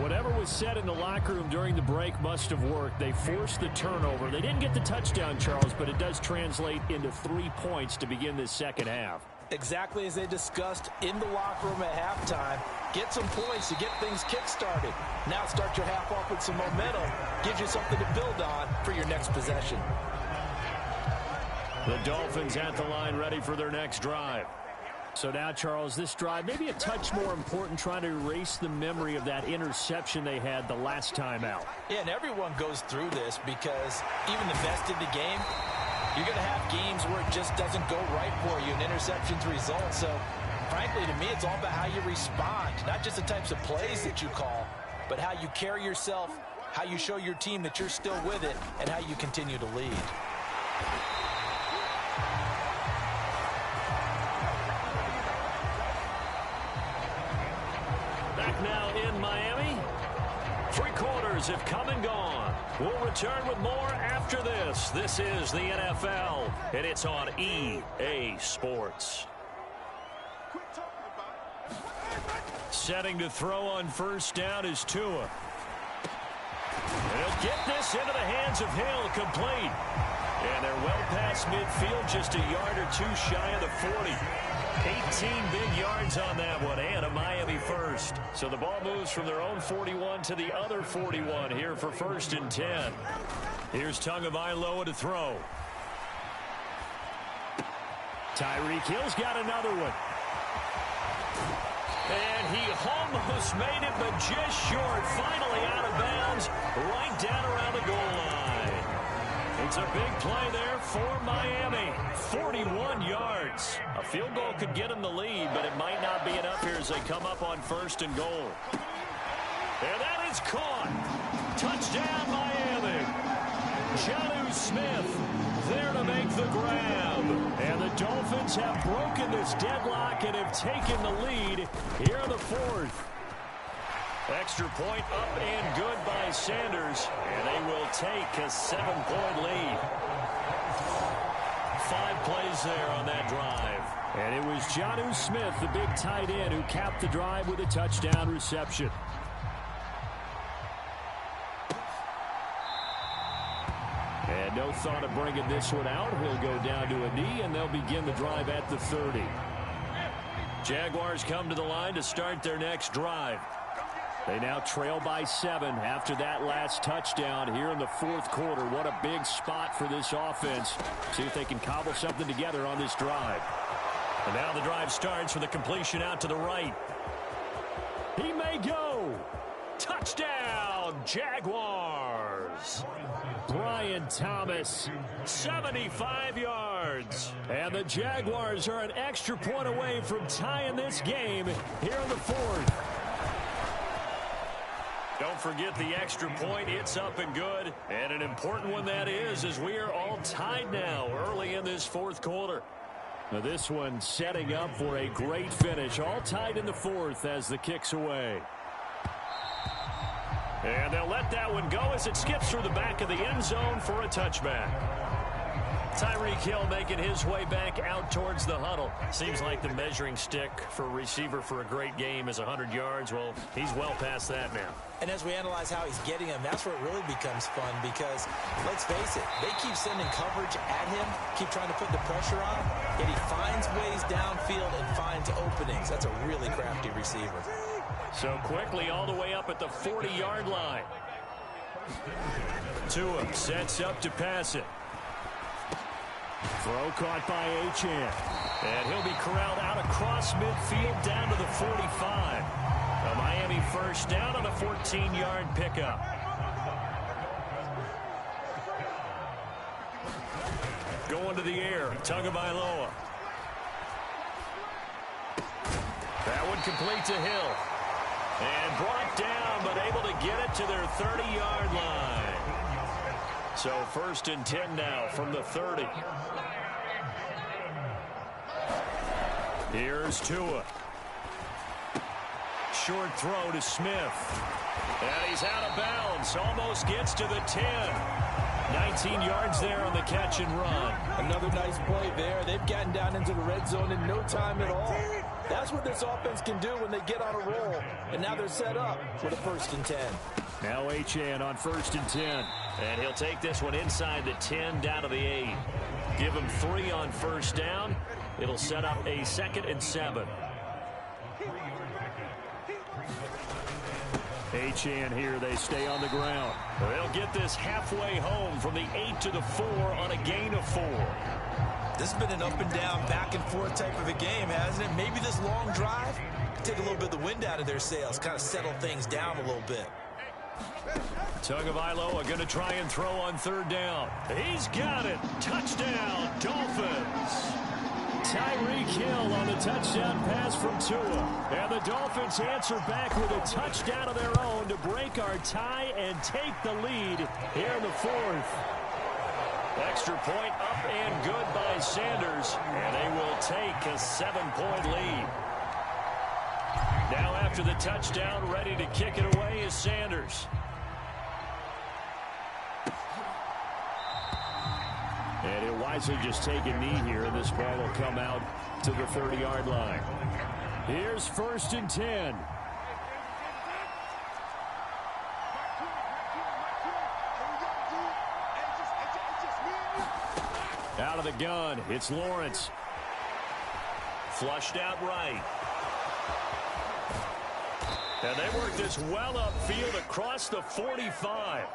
Whatever was said in the locker room during the break must have worked. They forced the turnover. They didn't get the touchdown, Charles, but it does translate into 3 points to begin this second half. Exactly as they discussed in the locker room at halftime. Get some points to get things kick-started. Now start your half off with some momentum. Gives you something to build on for your next possession. The Dolphins at the line ready for their next drive. So now, Charles, this drive maybe a touch more important, trying to erase the memory of that interception they had the last time out. Yeah, and everyone goes through this because even the best in the game, you're going to have games where it just doesn't go right for you, and interceptions result. So, frankly, to me, it's all about how you respond, not just the types of plays that you call, but how you carry yourself, how you show your team that you're still with it, and how you continue to lead. Back now in Miami. 3 quarters quarters have come and gone. We'll return with more after this. This is the NFL, and it's on EA Sports. Setting to throw on first down is Tua. He'll get this into the hands of Hill, complete. And they're well past midfield, just a yard or two shy of the 40. 18 big yards on that one, and a Miami first. So the ball moves from their own 41 to the other 41 here for 1st and 10. Here's Tagovailoa to throw. Tyreek Hill's got another one. And he almost made it, but just short. Finally out of bounds, right down around the goal line. It's a big play there for Miami. 41 yards. A field goal could get them the lead, but it might not be enough here as they come up on 1st and goal. And that is caught. Touchdown, Miami. Jonnu Smith there to make the grab. And the Dolphins have broken this deadlock and have taken the lead here in the 4th. Extra point up and good by Sanders, and they will take a 7-point lead. 5 plays there on that drive. And it was Jonnu Smith, the big tight end, who capped the drive with a touchdown reception. And no thought of bringing this one out. He'll go down to a knee, and they'll begin the drive at the 30. Jaguars come to the line to start their next drive. They now trail by 7 after that last touchdown here in the 4th quarter. What a big spot for this offense. See if they can cobble something together on this drive. And now the drive starts with a completion out to the right. He may go. Touchdown, Jaguars. Brian Thomas, 75 yards. And the Jaguars are an extra point away from tying this game here in the 4th. Don't forget the extra point. It's up and good. And an important one that is, as we are all tied now early in this 4th quarter. Now this one setting up for a great finish. All tied in the 4th as the kick's away. And they'll let that one go as it skips through the back of the end zone for a touchback. Tyreek Hill making his way back out towards the huddle. Seems like the measuring stick for a receiver for a great game is 100 yards. Well, he's well past that now. And as we analyze how he's getting them, that's where it really becomes fun because, let's face it, they keep sending coverage at him, keep trying to put the pressure on him, yet he finds ways downfield and finds openings. That's a really crafty receiver. So quickly all the way up at the 40-yard line. Tua sets up to pass it. Throw caught by Achane. And he'll be corralled out across midfield down to the 45. A Miami first down on a 14-yard pickup. Going to the air, Tagovailoa. That one complete to Hill. And brought down, but able to get it to their 30-yard line. So 1st and 10 now from the 30. Here's Tua. Short throw to Smith. And he's out of bounds. Almost gets to the 10. 19 yards there on the catch and run. Another nice play there. They've gotten down into the red zone in no time at all. That's what this offense can do when they get on a roll. And now they're set up with a 1st and 10. Now Achane on 1st and 10. And he'll take this one inside the 10 down to the 8. Give him 3 on first down. It'll set up a 2nd and 7. Achane here. They stay on the ground. They'll get this halfway home from the 8 to the 4 on a gain of 4. This has been an up and down, back and forth type of a game, hasn't it? Maybe this long drive could take a little bit of the wind out of their sails, kind of settle things down a little bit. Tagovailoa going to try and throw on 3rd down. He's got it. Touchdown, Dolphins. Tyreek Hill on the touchdown pass from Tua. And the Dolphins answer back with a touchdown of their own to break our tie and take the lead here in the 4th. Extra point up and good by Sanders. And they will take a 7-point lead. Now after the touchdown, ready to kick it away is Sanders. guys will just take a knee here, and this ball will come out to the 30-yard line. Here's 1st and 10. Out of the gun, it's Lawrence. Flushed out right. And they work this well upfield across the 45.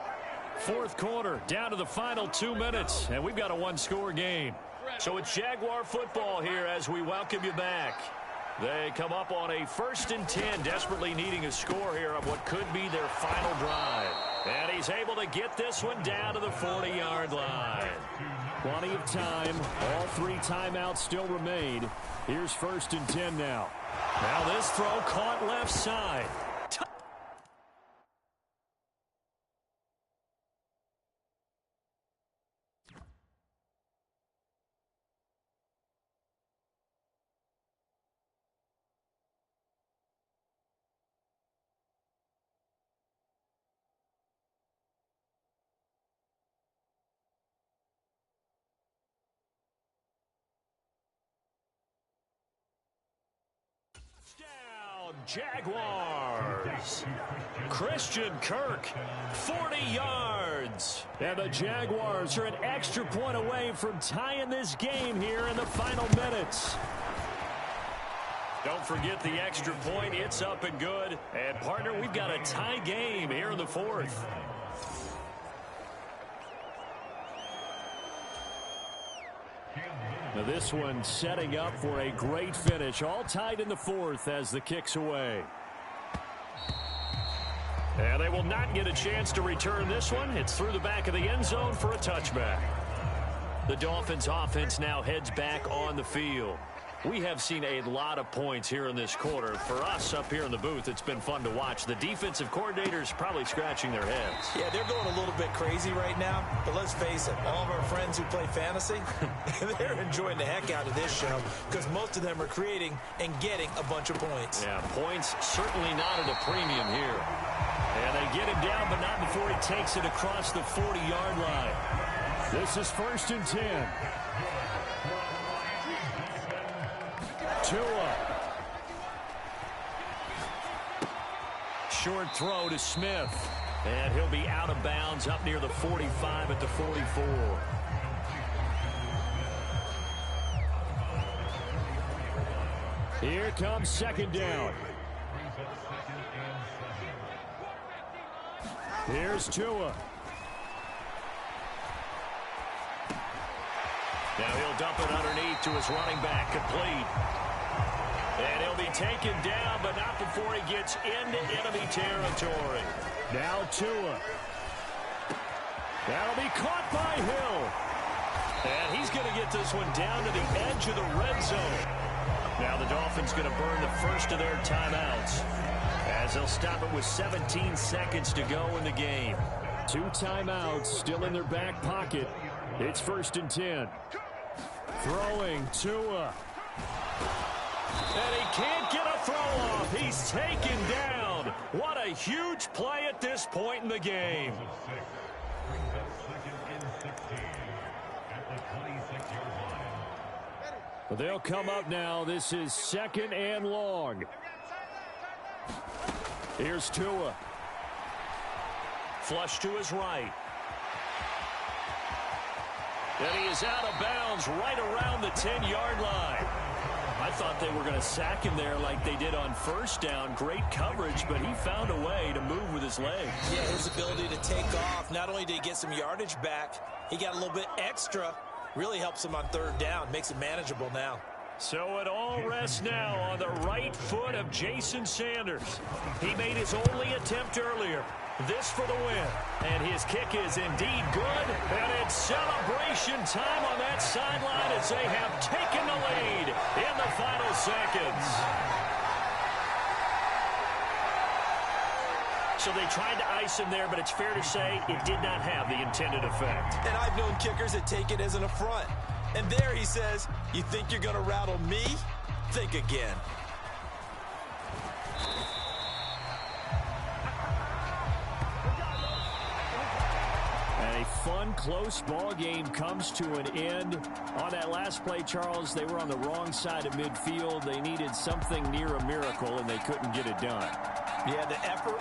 4th quarter, down to the final 2 minutes, and we've got a one-score game. So it's Jaguar football here as we welcome you back. They come up on a 1st and 10, desperately needing a score here on what could be their final drive. And he's able to get this one down to the 40-yard line. Plenty of time. All 3 timeouts still remain. Here's 1st and 10 now. Now this throw caught left side. Jaguars. Christian Kirk, 40 yards. And the Jaguars are an extra point away from tying this game here in the final minutes. Don't forget the extra point. It's up and good. And, partner, we've got a tie game here in the 4th. Now this one setting up for a great finish. All tied in the 4th as the kick's away. And they will not get a chance to return this one. It's through the back of the end zone for a touchback. The Dolphins offense now heads back on the field. We have seen a lot of points here in this quarter. For us up here in the booth, it's been fun to watch. The defensive coordinators probably scratching their heads. Yeah, they're going a little bit crazy right now. But let's face it, all of our friends who play fantasy, they're enjoying the heck out of this show because most of them are creating and getting a bunch of points. Yeah, points certainly not at a premium here. And they get him down, but not before he takes it across the 40-yard line. This is 1st and 10. Tua. Short throw to Smith. And he'll be out of bounds up near the 45 at the 44. Here comes 2nd down. Here's Tua. Now he'll dump it underneath to his running back, complete. And he'll be taken down, but not before he gets into enemy territory. Now Tua. That'll be caught by Hill. And he's going to get this one down to the edge of the red zone. Now the Dolphins going to burn the first of their timeouts, as they'll stop it with 17 seconds to go in the game. 2 timeouts still in their back pocket. It's 1st and 10. Throwing Tua. And he can't get a throw off. He's taken down. What a huge play at this point in the game. Well, they'll come up now. This is 2nd and long. Here's Tua. Flush to his right. And he is out of bounds right around the 10-yard line. I thought they were going to sack him there like they did on 1st down. Great coverage, but he found a way to move with his legs. Yeah, his ability to take off. Not only did he get some yardage back, he got a little bit extra. Really helps him on 3rd down. Makes it manageable now. So it all rests now on the right foot of Jason Sanders. He made his only attempt earlier. This for the win. And his kick is indeed good. And it's celebration time on that sideline as they have taken the lead in the final seconds. So they tried to ice him there, but it's fair to say it did not have the intended effect. And I've known kickers that take it as an affront. And there he says, you think you're going to rattle me? Think again. And a fun, close ball game comes to an end. On that last play, Charles, they were on the wrong side of midfield. They needed something near a miracle, and they couldn't get it done. Yeah, the effort.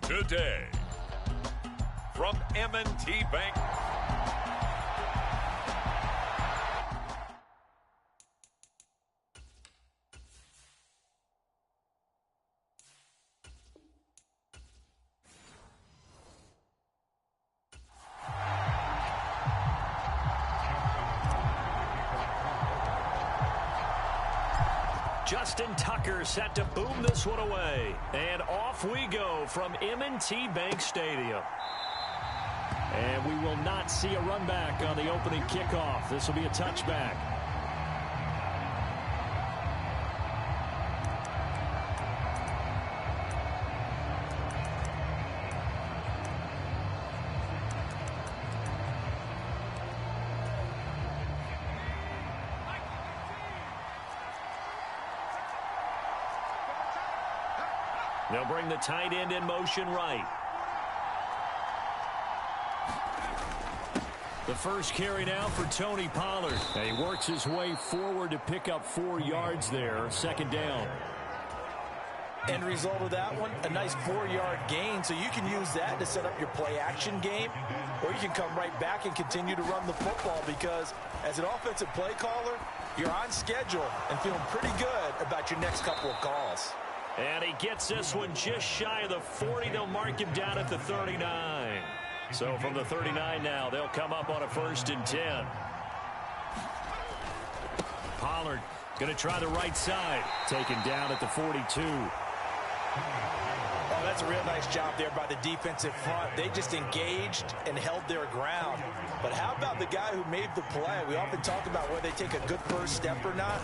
Today, from M&T Bank. Justin Tucker set to boom this one away. And off we go from M&T Bank Stadium. And we will not see a run back on the opening kickoff. This will be a touchback. They'll bring the tight end in motion right. The first carry now for Tony Pollard. And he works his way forward to pick up 4 yards there. Second down. End result of that one, a nice 4-yard gain. So you can use that to set up your play-action game, or you can come right back and continue to run the football, because as an offensive play caller, you're on schedule and feeling pretty good about your next couple of calls. And he gets this one just shy of the 40. They'll mark him down at the 39. So from the 39 now, they'll come up on a 1st and 10. Pollard going to try the right side. Taken down at the 42. Oh, that's a real nice job there by the defensive front. They just engaged and held their ground. But how about the guy who made the play? We often talk about whether they take a good first step or not.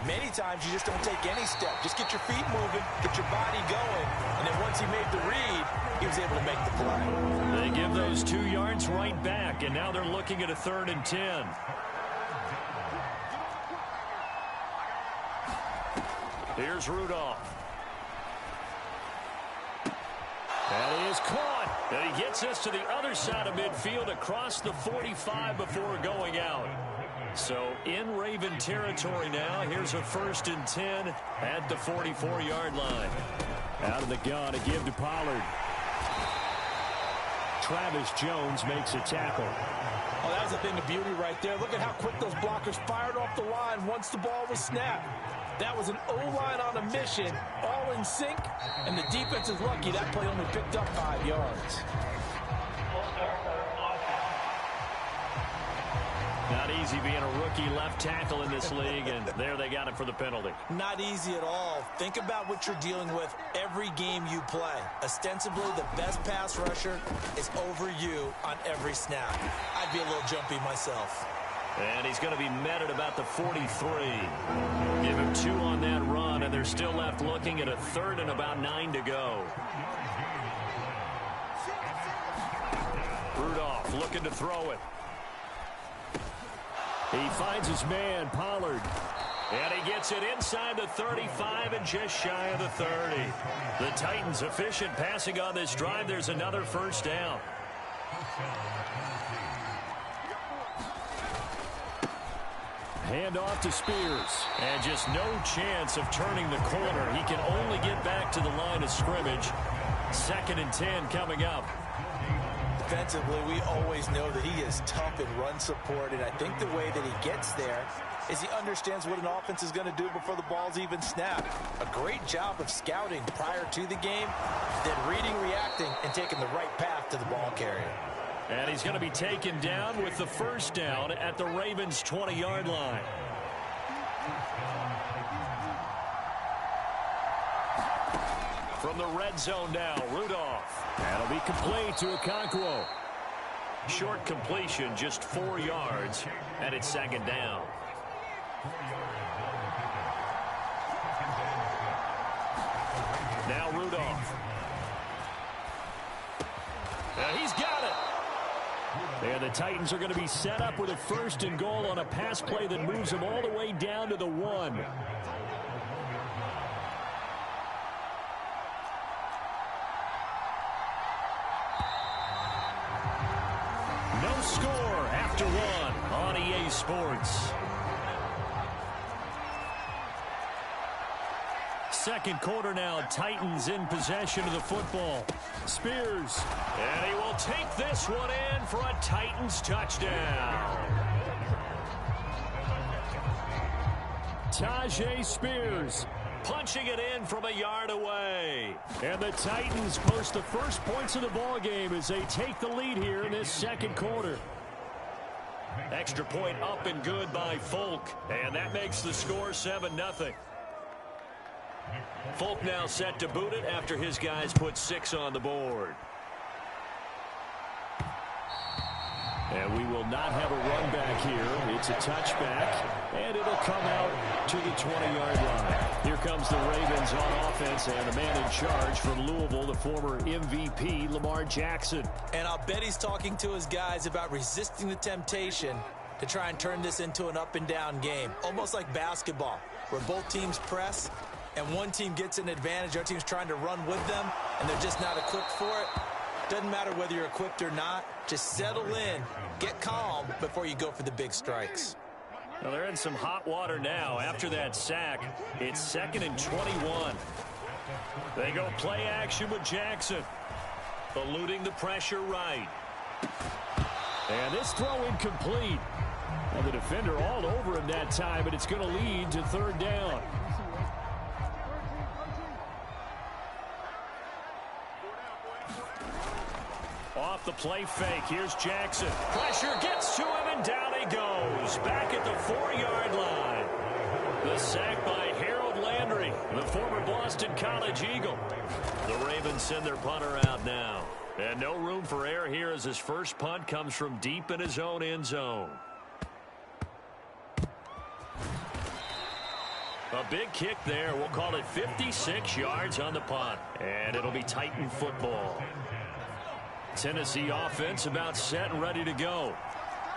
Many times you just don't take any step. Just get your feet moving, get your body going, and then once he made the read, he was able to make the play. They give those 2 yards right back, and now they're looking at a 3rd and 10. Here's Rudolph. And he is caught. And he gets us to the other side of midfield across the 45 before going out. So in Raven territory now. Here's a 1st and 10 at the 44-yard line. Out of the gun to give to Pollard. Travis Jones makes a tackle. Oh, that was a thing of beauty right there. Look at how quick those blockers fired off the line once the ball was snapped. That was an O-line on a mission, all in sync, and the defense is lucky that play only picked up 5 yards. Not easy being a rookie left tackle in this league, and there they got it for the penalty. Not easy at all. Think about what you're dealing with every game you play. Ostensibly, the best pass rusher is over you on every snap. I'd be a little jumpy myself. And he's going to be met at about the 43. Give him 2 on that run, and they're still left looking at a 3rd and about 9 to go. Rudolph looking to throw it. He finds his man, Pollard. And he gets it inside the 35 and just shy of the 30. The Titans efficient passing on this drive. There's another 1st down. Hand off to Spears. And just no chance of turning the corner. He can only get back to the line of scrimmage. 2nd and 10 coming up. Defensively, we always know that he is tough in run support, and I think the way that he gets there is he understands what an offense is going to do before the ball's even snapped. A great job of scouting prior to the game, then reading, reacting, and taking the right path to the ball carrier. And he's going to be taken down with the first down at the Ravens' 20-yard line. From the red zone now, Rudolph. That'll be complete to Okonkwo. Short completion, just 4 yards, and it's 2nd down. Now Rudolph. And he's got it. And the Titans are going to be set up with a 1st and goal on a pass play that moves them all the way down to the 1. No score after 1 on EA Sports. 2nd quarter now, Titans in possession of the football. Spears. And he will take this one in for a Titans touchdown. Tajay Spears. Punching it in from a yard away. And the Titans post the first points of the ball game as they take the lead here in this 2nd quarter. Extra point up and good by Folk. And that makes the score 7-0. Folk now set to boot it after his guys put 6 on the board. And we will not have a run back here. It's a touchback, and it'll come out to the 20-yard line. Here comes the Ravens on offense, and the man in charge from Louisville, the former MVP, Lamar Jackson. And I'll bet he's talking to his guys about resisting the temptation to try and turn this into an up-and-down game, almost like basketball, where both teams press, and one team gets an advantage, our team's trying to run with them, and they're just not equipped for it. Doesn't matter whether you're equipped or not. Just settle in, get calm before you go for the big strikes. Well, they're in some hot water now. After that sack, it's 2nd and 21. They go play action with Jackson. Eluding the pressure right. And this throw incomplete. Well, the defender all over him that time, but it's going to lead to 3rd down. Off the play fake. Here's Jackson. Pressure gets to him, and down he goes. Back at the 4-yard line. The sack by Harold Landry, the former Boston College Eagle. The Ravens send their punter out now. And no room for error here as his first punt comes from deep in his own end zone. A big kick there. We'll call it 56 yards on the punt. And it'll be Titan football. Tennessee offense about set and ready to go.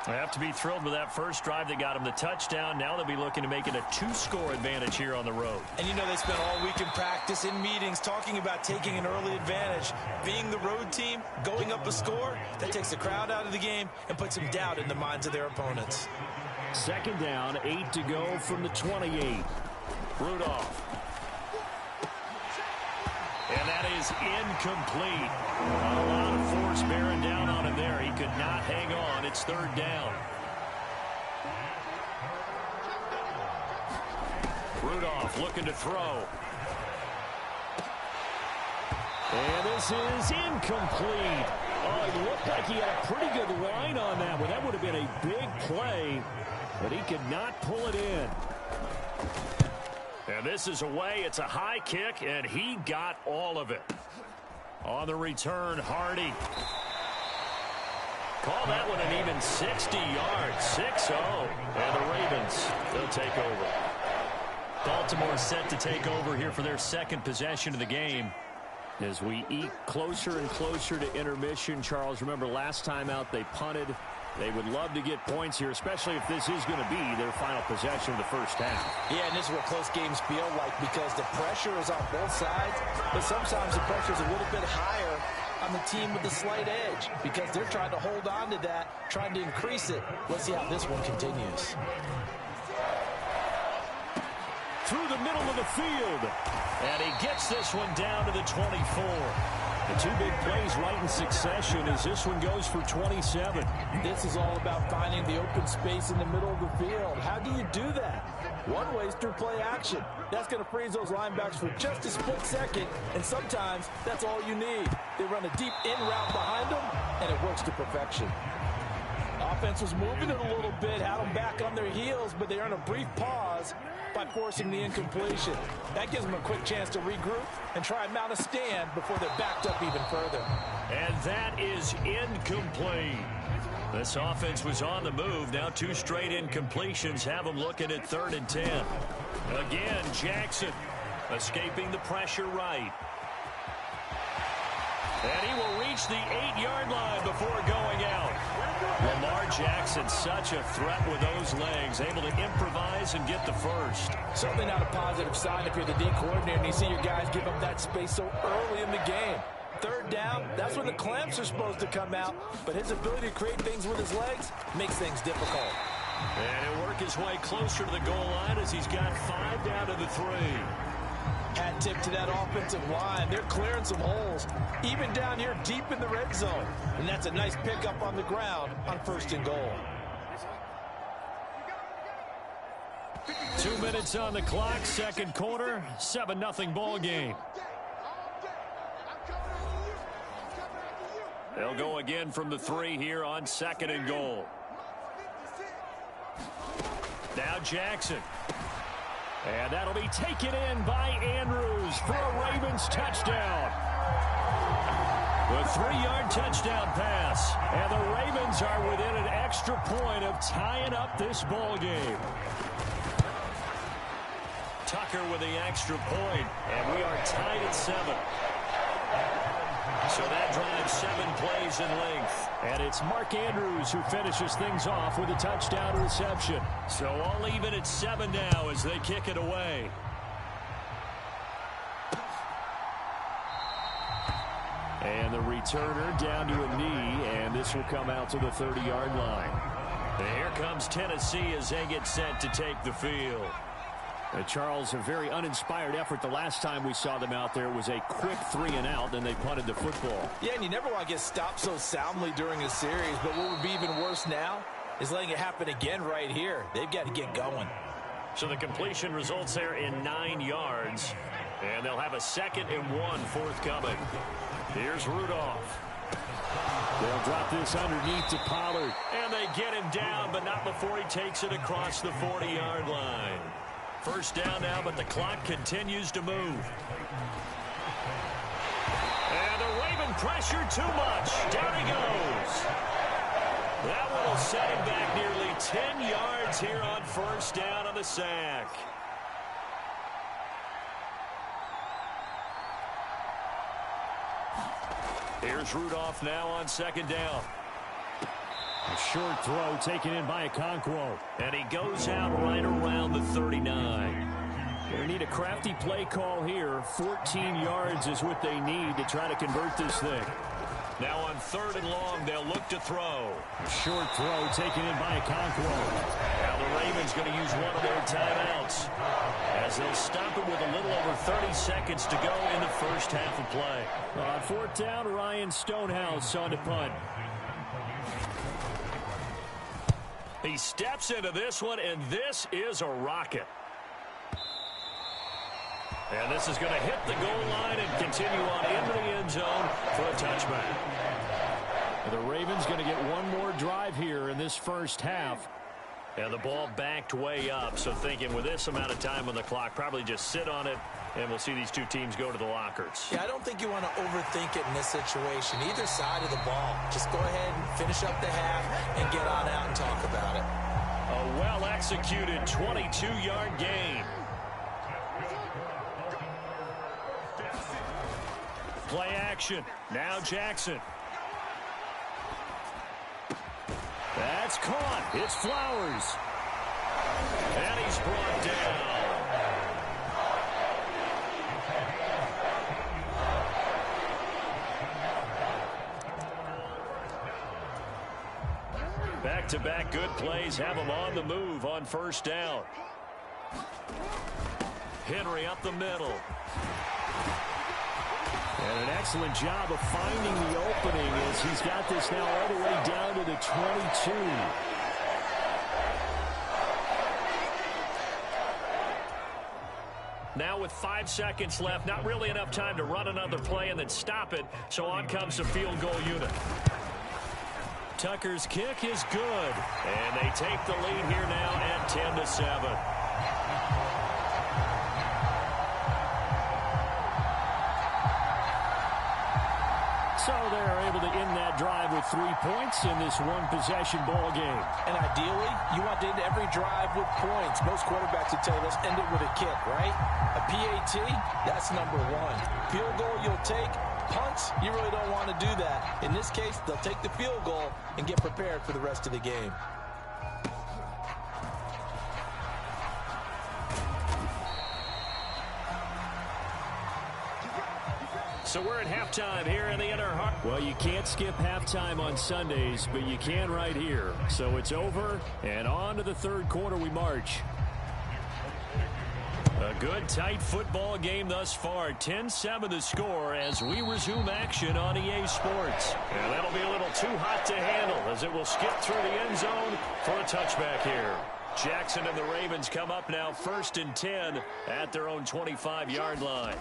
They have to be thrilled with that first drive that got them the touchdown. Now they'll be looking to make it a 2-score advantage here on the road. And you know they spent all week in practice, in meetings, talking about taking an early advantage. Being the road team, going up a score, that takes the crowd out of the game and puts some doubt in the minds of their opponents. 2nd down, 8 to go from the 28. Rudolph. And that is incomplete. A lot of force bearing down on him there. He could not hang on. It's 3rd down. Rudolph looking to throw. And this is incomplete. Oh, it looked like he had a pretty good line on that one. That would have been a big play, but he could not pull it in. And this is away. It's a high kick, and he got all of it. On the return, Hardy. Call that one an even 60 yards. 6-0. And the Ravens, they'll take over. Baltimore set to take over here for their 2nd possession of the game. As we eat closer and closer to intermission, Charles, remember last time out they punted. They would love to get points here, especially if this is going to be their final possession of the first half. Yeah, and this is what close games feel like because the pressure is on both sides, but sometimes the pressure is a little bit higher on the team with the slight edge because they're trying to hold on to that, trying to increase it. Let's see how this one continues. Through the middle of the field. And he gets this one down to the 24. The two big plays right in succession as this one goes for 27. This is all about finding the open space in the middle of the field. How do you do that? One way is through play action. That's going to freeze those linebackers for just a split second, and sometimes that's all you need. They run a deep in route behind them, and it works to perfection. Offense was moving it a little bit, had them back on their heels, but they earn a brief pause by forcing the incompletion. That gives them a quick chance to regroup and try and mount a stand before they're backed up even further. And that is incomplete. This offense was on the move. Now two straight incompletions have them looking at 3rd and 10. Again, Jackson escaping the pressure right. And he will reach the 8-yard line before going out. Lamar Jackson, such a threat with those legs, able to improvise and get the first. Certainly not a positive sign if you're the D coordinator and you see your guys give up that space so early in the game. 3rd down, that's when the clamps are supposed to come out, but his ability to create things with his legs makes things difficult. And he'll work his way closer to the goal line as he's got 5 down to the 3. Hat tip to that offensive line. They're clearing some holes, even down here deep in the red zone. And that's a nice pickup on the ground on 1st and goal. 2 minutes on the clock, 2nd quarter, 7-0 ball game. They'll go again from the 3 here on 2nd and goal. Now Jackson. And that'll be taken in by Andrews for a Ravens touchdown. The 3-yard touchdown pass. And the Ravens are within an extra point of tying up this ball game. Tucker with the extra point, and we are tied at 7. So that drives 7 plays in length. And it's Mark Andrews who finishes things off with a touchdown reception. So all even at 7 now as they kick it away. And the returner down to a knee, and this will come out to the 30-yard line. And here comes Tennessee as they get set to take the field. Charles, a very uninspired effort. The last time we saw them out there was a quick 3-and-out, and they punted the football. Yeah, and you never want to get stopped so soundly during a series, but what would be even worse now is letting it happen again right here. They've got to get going. So the completion results there in 9 yards, and they'll have a 2nd and 1 forthcoming. Here's Rudolph. They'll drop this underneath to Pollard. And they get him down, but not before he takes it across the 40-yard line. 1st down now, but the clock continues to move. And the Raven pressure too much. Down he goes. That one will set him back nearly 10 yards here on 1st down on the sack. Here's Rudolph now on 2nd down. A short throw taken in by Okonkwo. And he goes out right around the 39. They need a crafty play call here. 14 yards is what they need to try to convert this thing. Now on 3rd and long, they'll look to throw. Short throw taken in by Okonkwo. Now the Ravens going to use one of their timeouts as they'll stop it with a little over 30 seconds to go in the 1st half of play. On 4th down, Ryan Stonehouse on the punt. He steps into this one, and this is a rocket. And this is going to hit the goal line and continue on into the end zone for a touchback. The Ravens going to get one more drive here in this 1st half. And the ball backed way up, so thinking with this amount of time on the clock, probably just sit on it, and we'll see these two teams go to the lockers. Yeah, I don't think you want to overthink it in this situation. Either side of the ball. Just go ahead and finish up the half and get on out and talk about it. A well-executed 22-yard gain. Play action. Now Jackson. That's caught. It's Flowers. And he's brought down. Back-to-back good plays have them on the move on first down. Henry up the middle. And an excellent job of finding the opening as he's got this now all the way down to the 22. Now with 5 seconds left, not really enough time to run another play and then stop it, so on comes the field goal unit. Tucker's kick is good, and they take the lead here now at 10-7. So they're able to end that drive with 3 points in this one-possession ball game. And ideally, you want to end every drive with points. Most quarterbacks would tell you, let's end it with a kick, right? A PAT, that's number one. Field goal you'll take. Punts, you really don't want to do that. In this case, they'll take the field goal and get prepared for the rest of the game. So we're at halftime here in the inner heart. Well, you can't skip halftime on Sundays, but you can right here. So it's over, and on to the third quarter we march. A good, tight football game thus far. 10-7 the score as we resume action on EA Sports. And that'll be a little too hot to handle as it will skip through the end zone for a touchback here. Jackson and the Ravens come up now 1st and 10 at their own 25-yard line.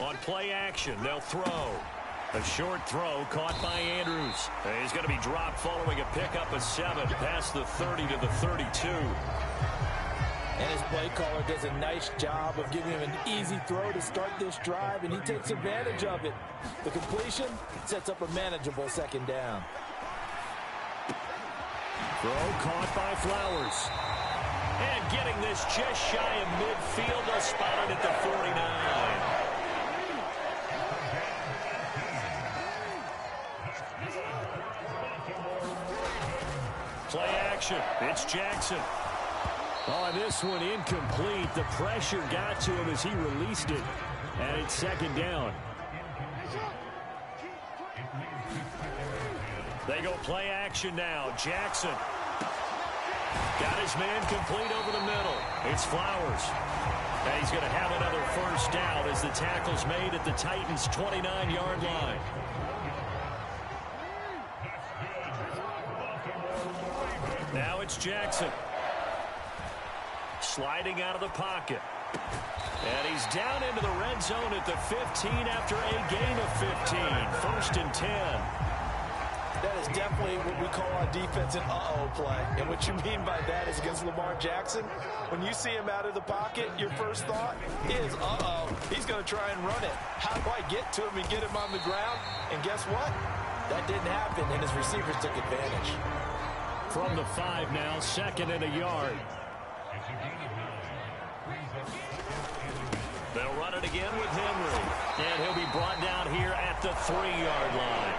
On play action, they'll throw. A short throw caught by Andrews. And he's going to be dropped following a pickup of 7 past the 30 to the 32. And his play caller does a nice job of giving him an easy throw to start this drive, and he takes advantage of it. The completion sets up a manageable 2nd down. Throw caught by Flowers. And getting this just shy of midfield, they'll spot it at the 49. Play action. It's Jackson. Oh, this one incomplete. The pressure got to him as he released it. And it's 2nd down. They go play action now. Jackson. Got his man complete over the middle. It's Flowers. And he's going to have another 1st down as the tackle's made at the Titans' 29-yard line. Now it's Jackson. Sliding out of the pocket. And he's down into the red zone at the 15 after a gain of 15. 1st and 10. That is definitely what we call on defense an uh-oh play. And what you mean by that is against Lamar Jackson, when you see him out of the pocket, your first thought is, uh-oh, he's going to try and run it. How do I get to him and get him on the ground? And guess what? That didn't happen, and his receivers took advantage. From the 5 now, 2nd and a yard. They'll run it again with Henry. And he'll be brought down here at the 3-yard line.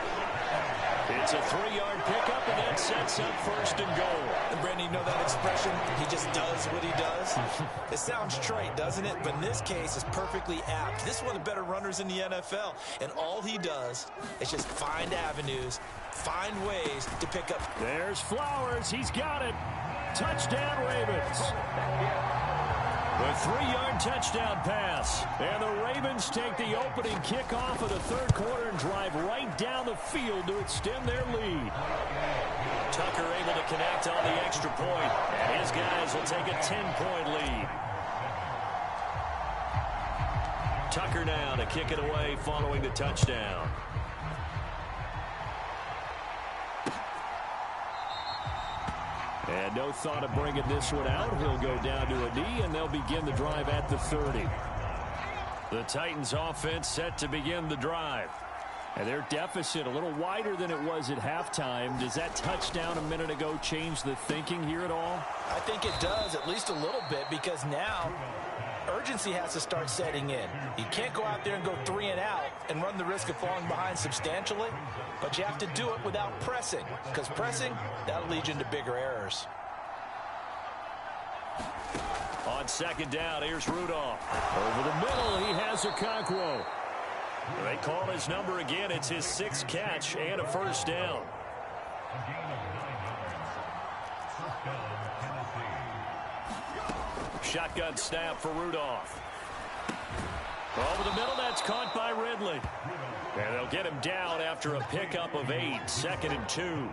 It's a 3-yard pickup, and that sets up 1st and goal. And Brandon, you know that expression, he just does what he does? It sounds trite, doesn't it? But in this case, it's perfectly apt. This is one of the better runners in the NFL. And all he does is just find avenues, find ways to pick up. There's Flowers. He's got it. Touchdown, Ravens. A 3-yard touchdown pass. And the Ravens take the opening kickoff of the third quarter and drive right down the field to extend their lead. Tucker able to connect on the extra point, and his guys will take a 10-point lead. Tucker now to kick it away following the touchdown. And no thought of bringing this one out. He'll go down to a knee, and they'll begin the drive at the 30. The Titans offense set to begin the drive. And their deficit a little wider than it was at halftime. Does that touchdown a minute ago change the thinking here at all? I think it does, at least a little bit, because now urgency has to start setting in. You can't go out there and go 3 and out and run the risk of falling behind substantially, but you have to do it without pressing, because pressing, that'll lead you into bigger errors. On 2nd down, here's Rudolph. Over the middle, he has Okonkwo. They call his number again. It's his 6th catch and a 1st down. Shotgun snap for Rudolph. Over the middle, that's caught by Ridley. And they'll get him down after a pickup of 8, 2nd and 2.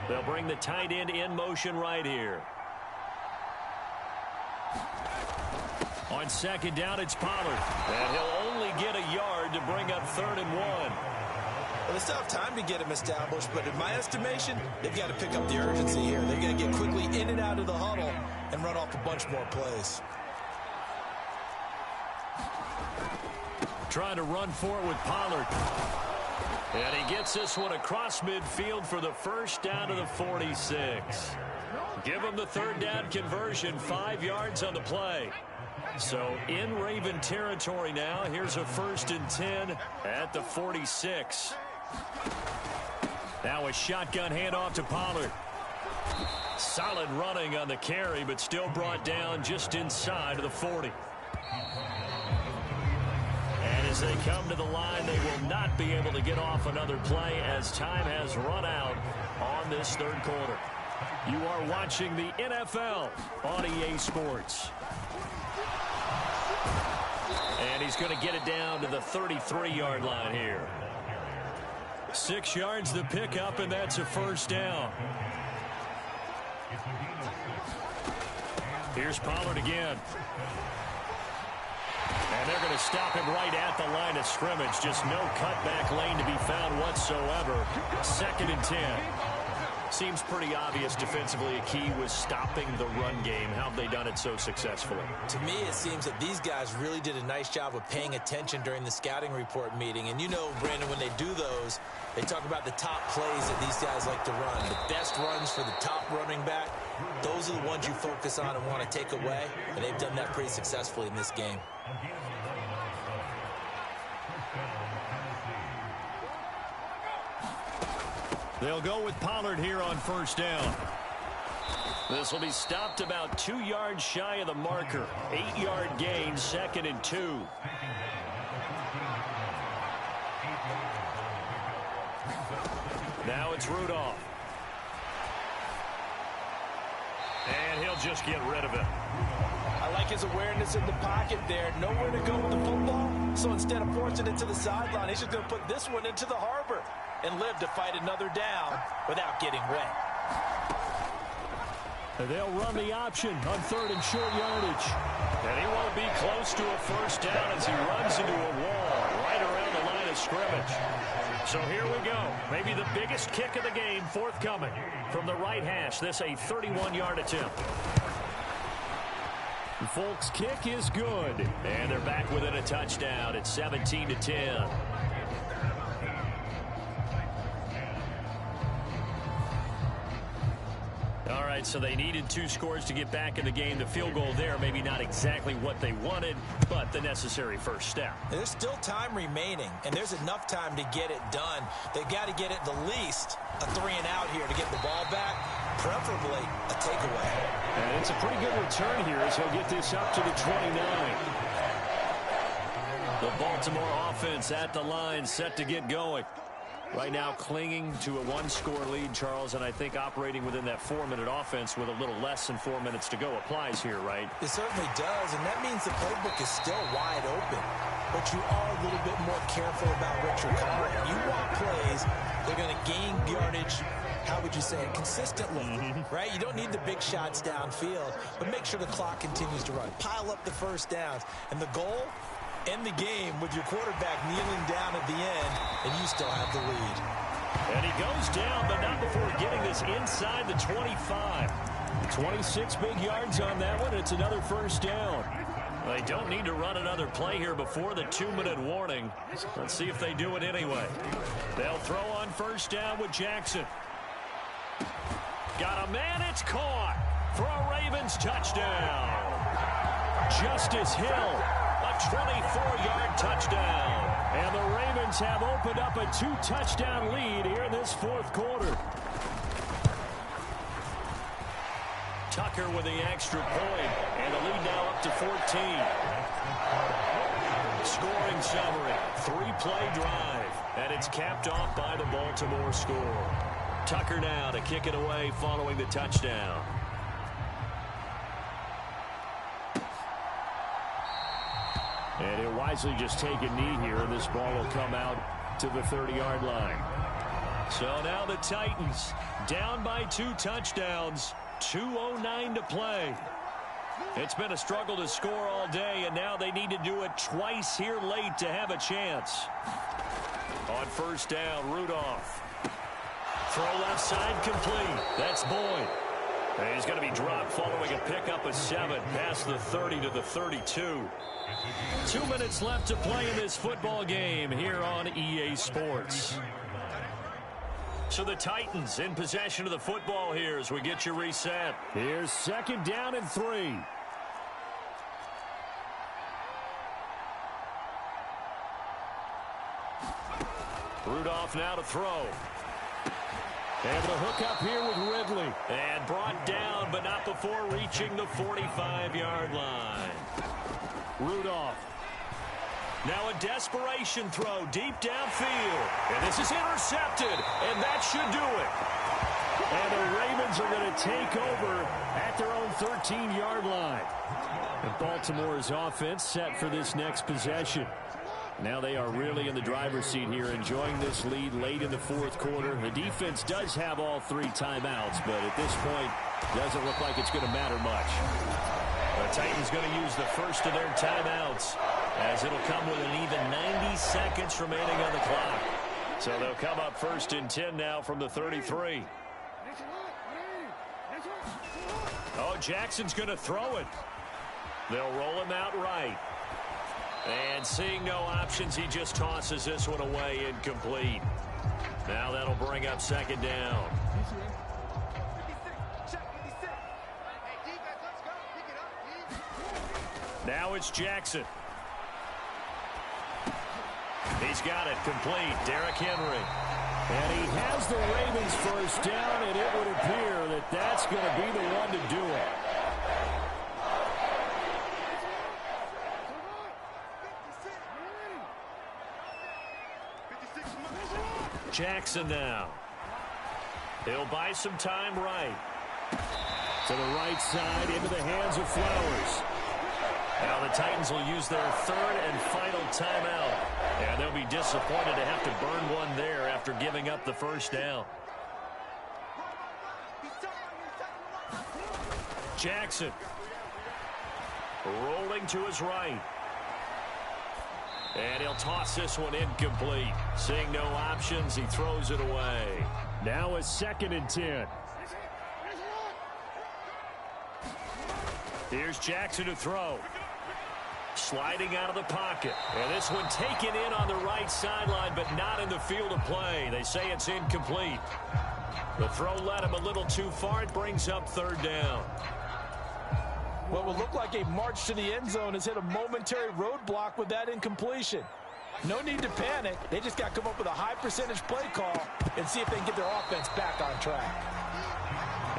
They'll bring the tight end in motion right here. On 2nd down, it's Pollard. And he'll only get a yard to bring up 3rd and 1. Well, they still have time to get him established, but in my estimation, they've got to pick up the urgency here. They've got to get quickly in and out of the huddle and run off a bunch more plays. Trying to run for it with Pollard. And he gets this one across midfield for the first down to the 46. Give him the 3rd down conversion, 5 yards on the play. So in Raven territory now. Here's a 1st and 10 at the 46. Now a shotgun handoff to Pollard. Solid running on the carry, but still brought down just inside of the 40. And as they come to the line, they will not be able to get off another play as time has run out on this 3rd quarter. You are watching the NFL on EA Sports. And he's going to get it down to the 33-yard line here. 6 yards the pickup, and that's a 1st down. Here's Pollard again. And they're going to stop him right at the line of scrimmage. Just no cutback lane to be found whatsoever. 2nd and 10. Seems pretty obvious defensively a key was stopping the run game. How have they done it so successfully? To me, it seems that these guys really did a nice job of paying attention during the scouting report meeting. And you know, Brandon, when they do those, they talk about the top plays that these guys like to run. The best runs for the top running back, those are the ones you focus on and want to take away. And they've done that pretty successfully in this game. They'll go with Pollard here on 1st down. This will be stopped about 2 yards shy of the marker. 8-yard gain, 2nd and 2. Now it's Rudolph. And he'll just get rid of it. I like his awareness in the pocket there. Nowhere to go with the football. So instead of forcing it to the sideline, he's just going to put this one into the harbor and live to fight another down without getting wet. They'll run the option on 3rd and short yardage. And he won't be close to a 1st down as he runs into a wall right around the line of scrimmage. So here we go. Maybe the biggest kick of the game forthcoming from the right hash. This a 31-yard attempt. Folks' kick is good. And they're back within a touchdown at 17-10. All right, so they needed 2 scores to get back in the game. The field goal there, maybe not exactly what they wanted, but the necessary first step. There's still time remaining, and there's enough time to get it done. They've got to get at the least a 3-and-out here to get the ball back, preferably a takeaway. And it's a pretty good return here as he'll get this up to the 29. The Baltimore offense at the line, set to get going. Right now clinging to a 1-score lead, Charles, and I think operating within that 4-minute offense with a little less than 4 minutes to go applies here, right? It certainly does, and that means the playbook is still wide open. But you are a little bit more careful about what you're calling. You want plays, they're going to gain yardage, how would you say it, consistently, right? You don't need the big shots downfield, but make sure the clock continues to run. Pile up the 1st downs, and the goal, end the game with your quarterback kneeling down at the end, and you still have the lead. And he goes down, but not before getting this inside the 25. 26 big yards on that one. It's another 1st down. They don't need to run another play here before the 2-minute warning. Let's see if they do it anyway. They'll throw on 1st down with Jackson. Got a man, it's caught for a Ravens touchdown. Justice Hill. A 24-yard touchdown. And the Ravens have opened up a 2-touchdown lead here in this 4th quarter. Tucker with the extra point, and the lead now up to 14. Scoring summary, 3-play drive, and it's capped off by the Baltimore score. Tucker now to kick it away following the touchdown. And he'll wisely just take a knee here, and this ball will come out to the 30-yard line. So now the Titans down by 2 touchdowns, 2:09 to play. It's been a struggle to score all day, and now they need to do it twice here late to have a chance. On first down, Rudolph. Throw left side complete. That's Boyd. And he's going to be dropped following a pickup of 7 past the 30 to the 32. 2 minutes left to play in this football game here on EA Sports. So the Titans in possession of the football here as we get you reset. Here's second down and 3. Rudolph now to throw. Able to hook up here with Ridley. And brought down, but not before reaching the 45-yard line. Rudolph. Now a desperation throw deep downfield. And this is intercepted, and that should do it. And the Ravens are going to take over at their own 13-yard line. And Baltimore's offense set for this next possession. Now they are really in the driver's seat here, enjoying this lead late in the fourth quarter. The defense does have all 3 timeouts, but at this point, doesn't look like it's going to matter much. The Titans going to use the first of their timeouts, as it'll come with an even 90 seconds remaining on the clock. So they'll come up first and 10 now from the 33. Oh, Jackson's going to throw it. They'll roll him out right. And seeing no options, he just tosses this one away, incomplete. Now that'll bring up second down. Now it's Jackson. He's got it complete. Derrick Henry. And he has the Ravens first down, and it would appear that that's going to be the one to do it. Jackson now. He'll buy some time right. To the right side, into the hands of Flowers. Now the Titans will use their third and final timeout. And they'll be disappointed to have to burn one there after giving up the first down. Jackson. Rolling to his right. And he'll toss this one incomplete. Seeing no options, he throws it away. Now a second and 10. Here's Jackson to throw. Sliding out of the pocket. And this one taken in on the right sideline, but not in the field of play. They say it's incomplete. The throw led him a little too far. It brings up third down. What will look like a march to the end zone has hit a momentary roadblock with that incompletion. No need to panic. They just got to come up with a high percentage play call and see if they can get their offense back on track.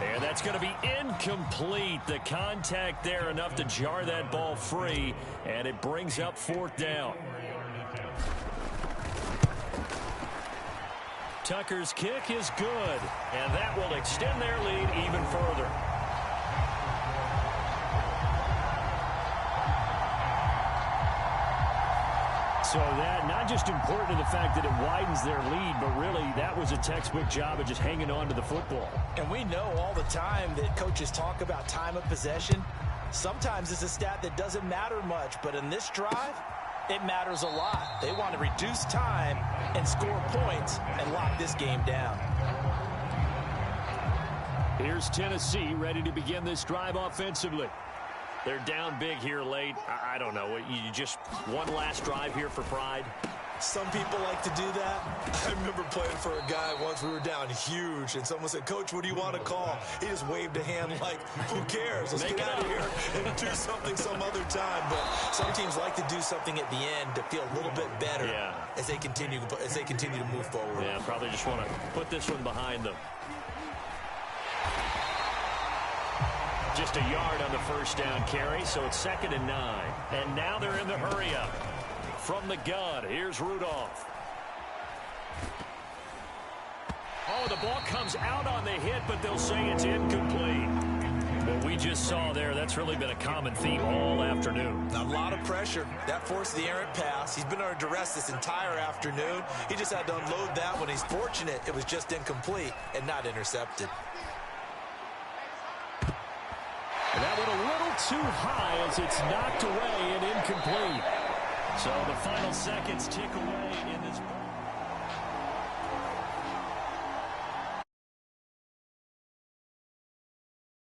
And that's going to be incomplete. The contact there enough to jar that ball free, and it brings up fourth down. Tucker's kick is good, and that will extend their lead even further. So that not just important to the fact that it widens their lead, but really that was a textbook job of just hanging on to the football. And we know all the time that coaches talk about time of possession. Sometimes it's a stat that doesn't matter much, but in this drive, it matters a lot. They want to reduce time and score points and lock this game down. Here's Tennessee ready to begin this drive offensively. They're down big here late. I don't know. You just one last drive here for pride? Some people like to do that. I remember playing for a guy once. We were down huge, and someone said, "Coach, what do you want to call?" He just waved a hand like, who cares? Let's get out of here and do something some other time. But some teams like to do something at the end to feel a little bit better as they continue to move forward. Yeah, probably just want to put this one behind them. Just a yard on the first down carry, so it's 2nd and 9. And now they're in the hurry-up. from the gun. Here's Rudolph. Oh, the ball comes out on the hit, but they'll say it's incomplete. What we just saw there, that's really been a common theme all afternoon. A lot of pressure. That forced the errant pass. He's been under duress this entire afternoon. He just had to unload that one. He's fortunate it was just incomplete and not intercepted. And that went a little too high as it's knocked away and incomplete. So the final seconds tick away in this ball.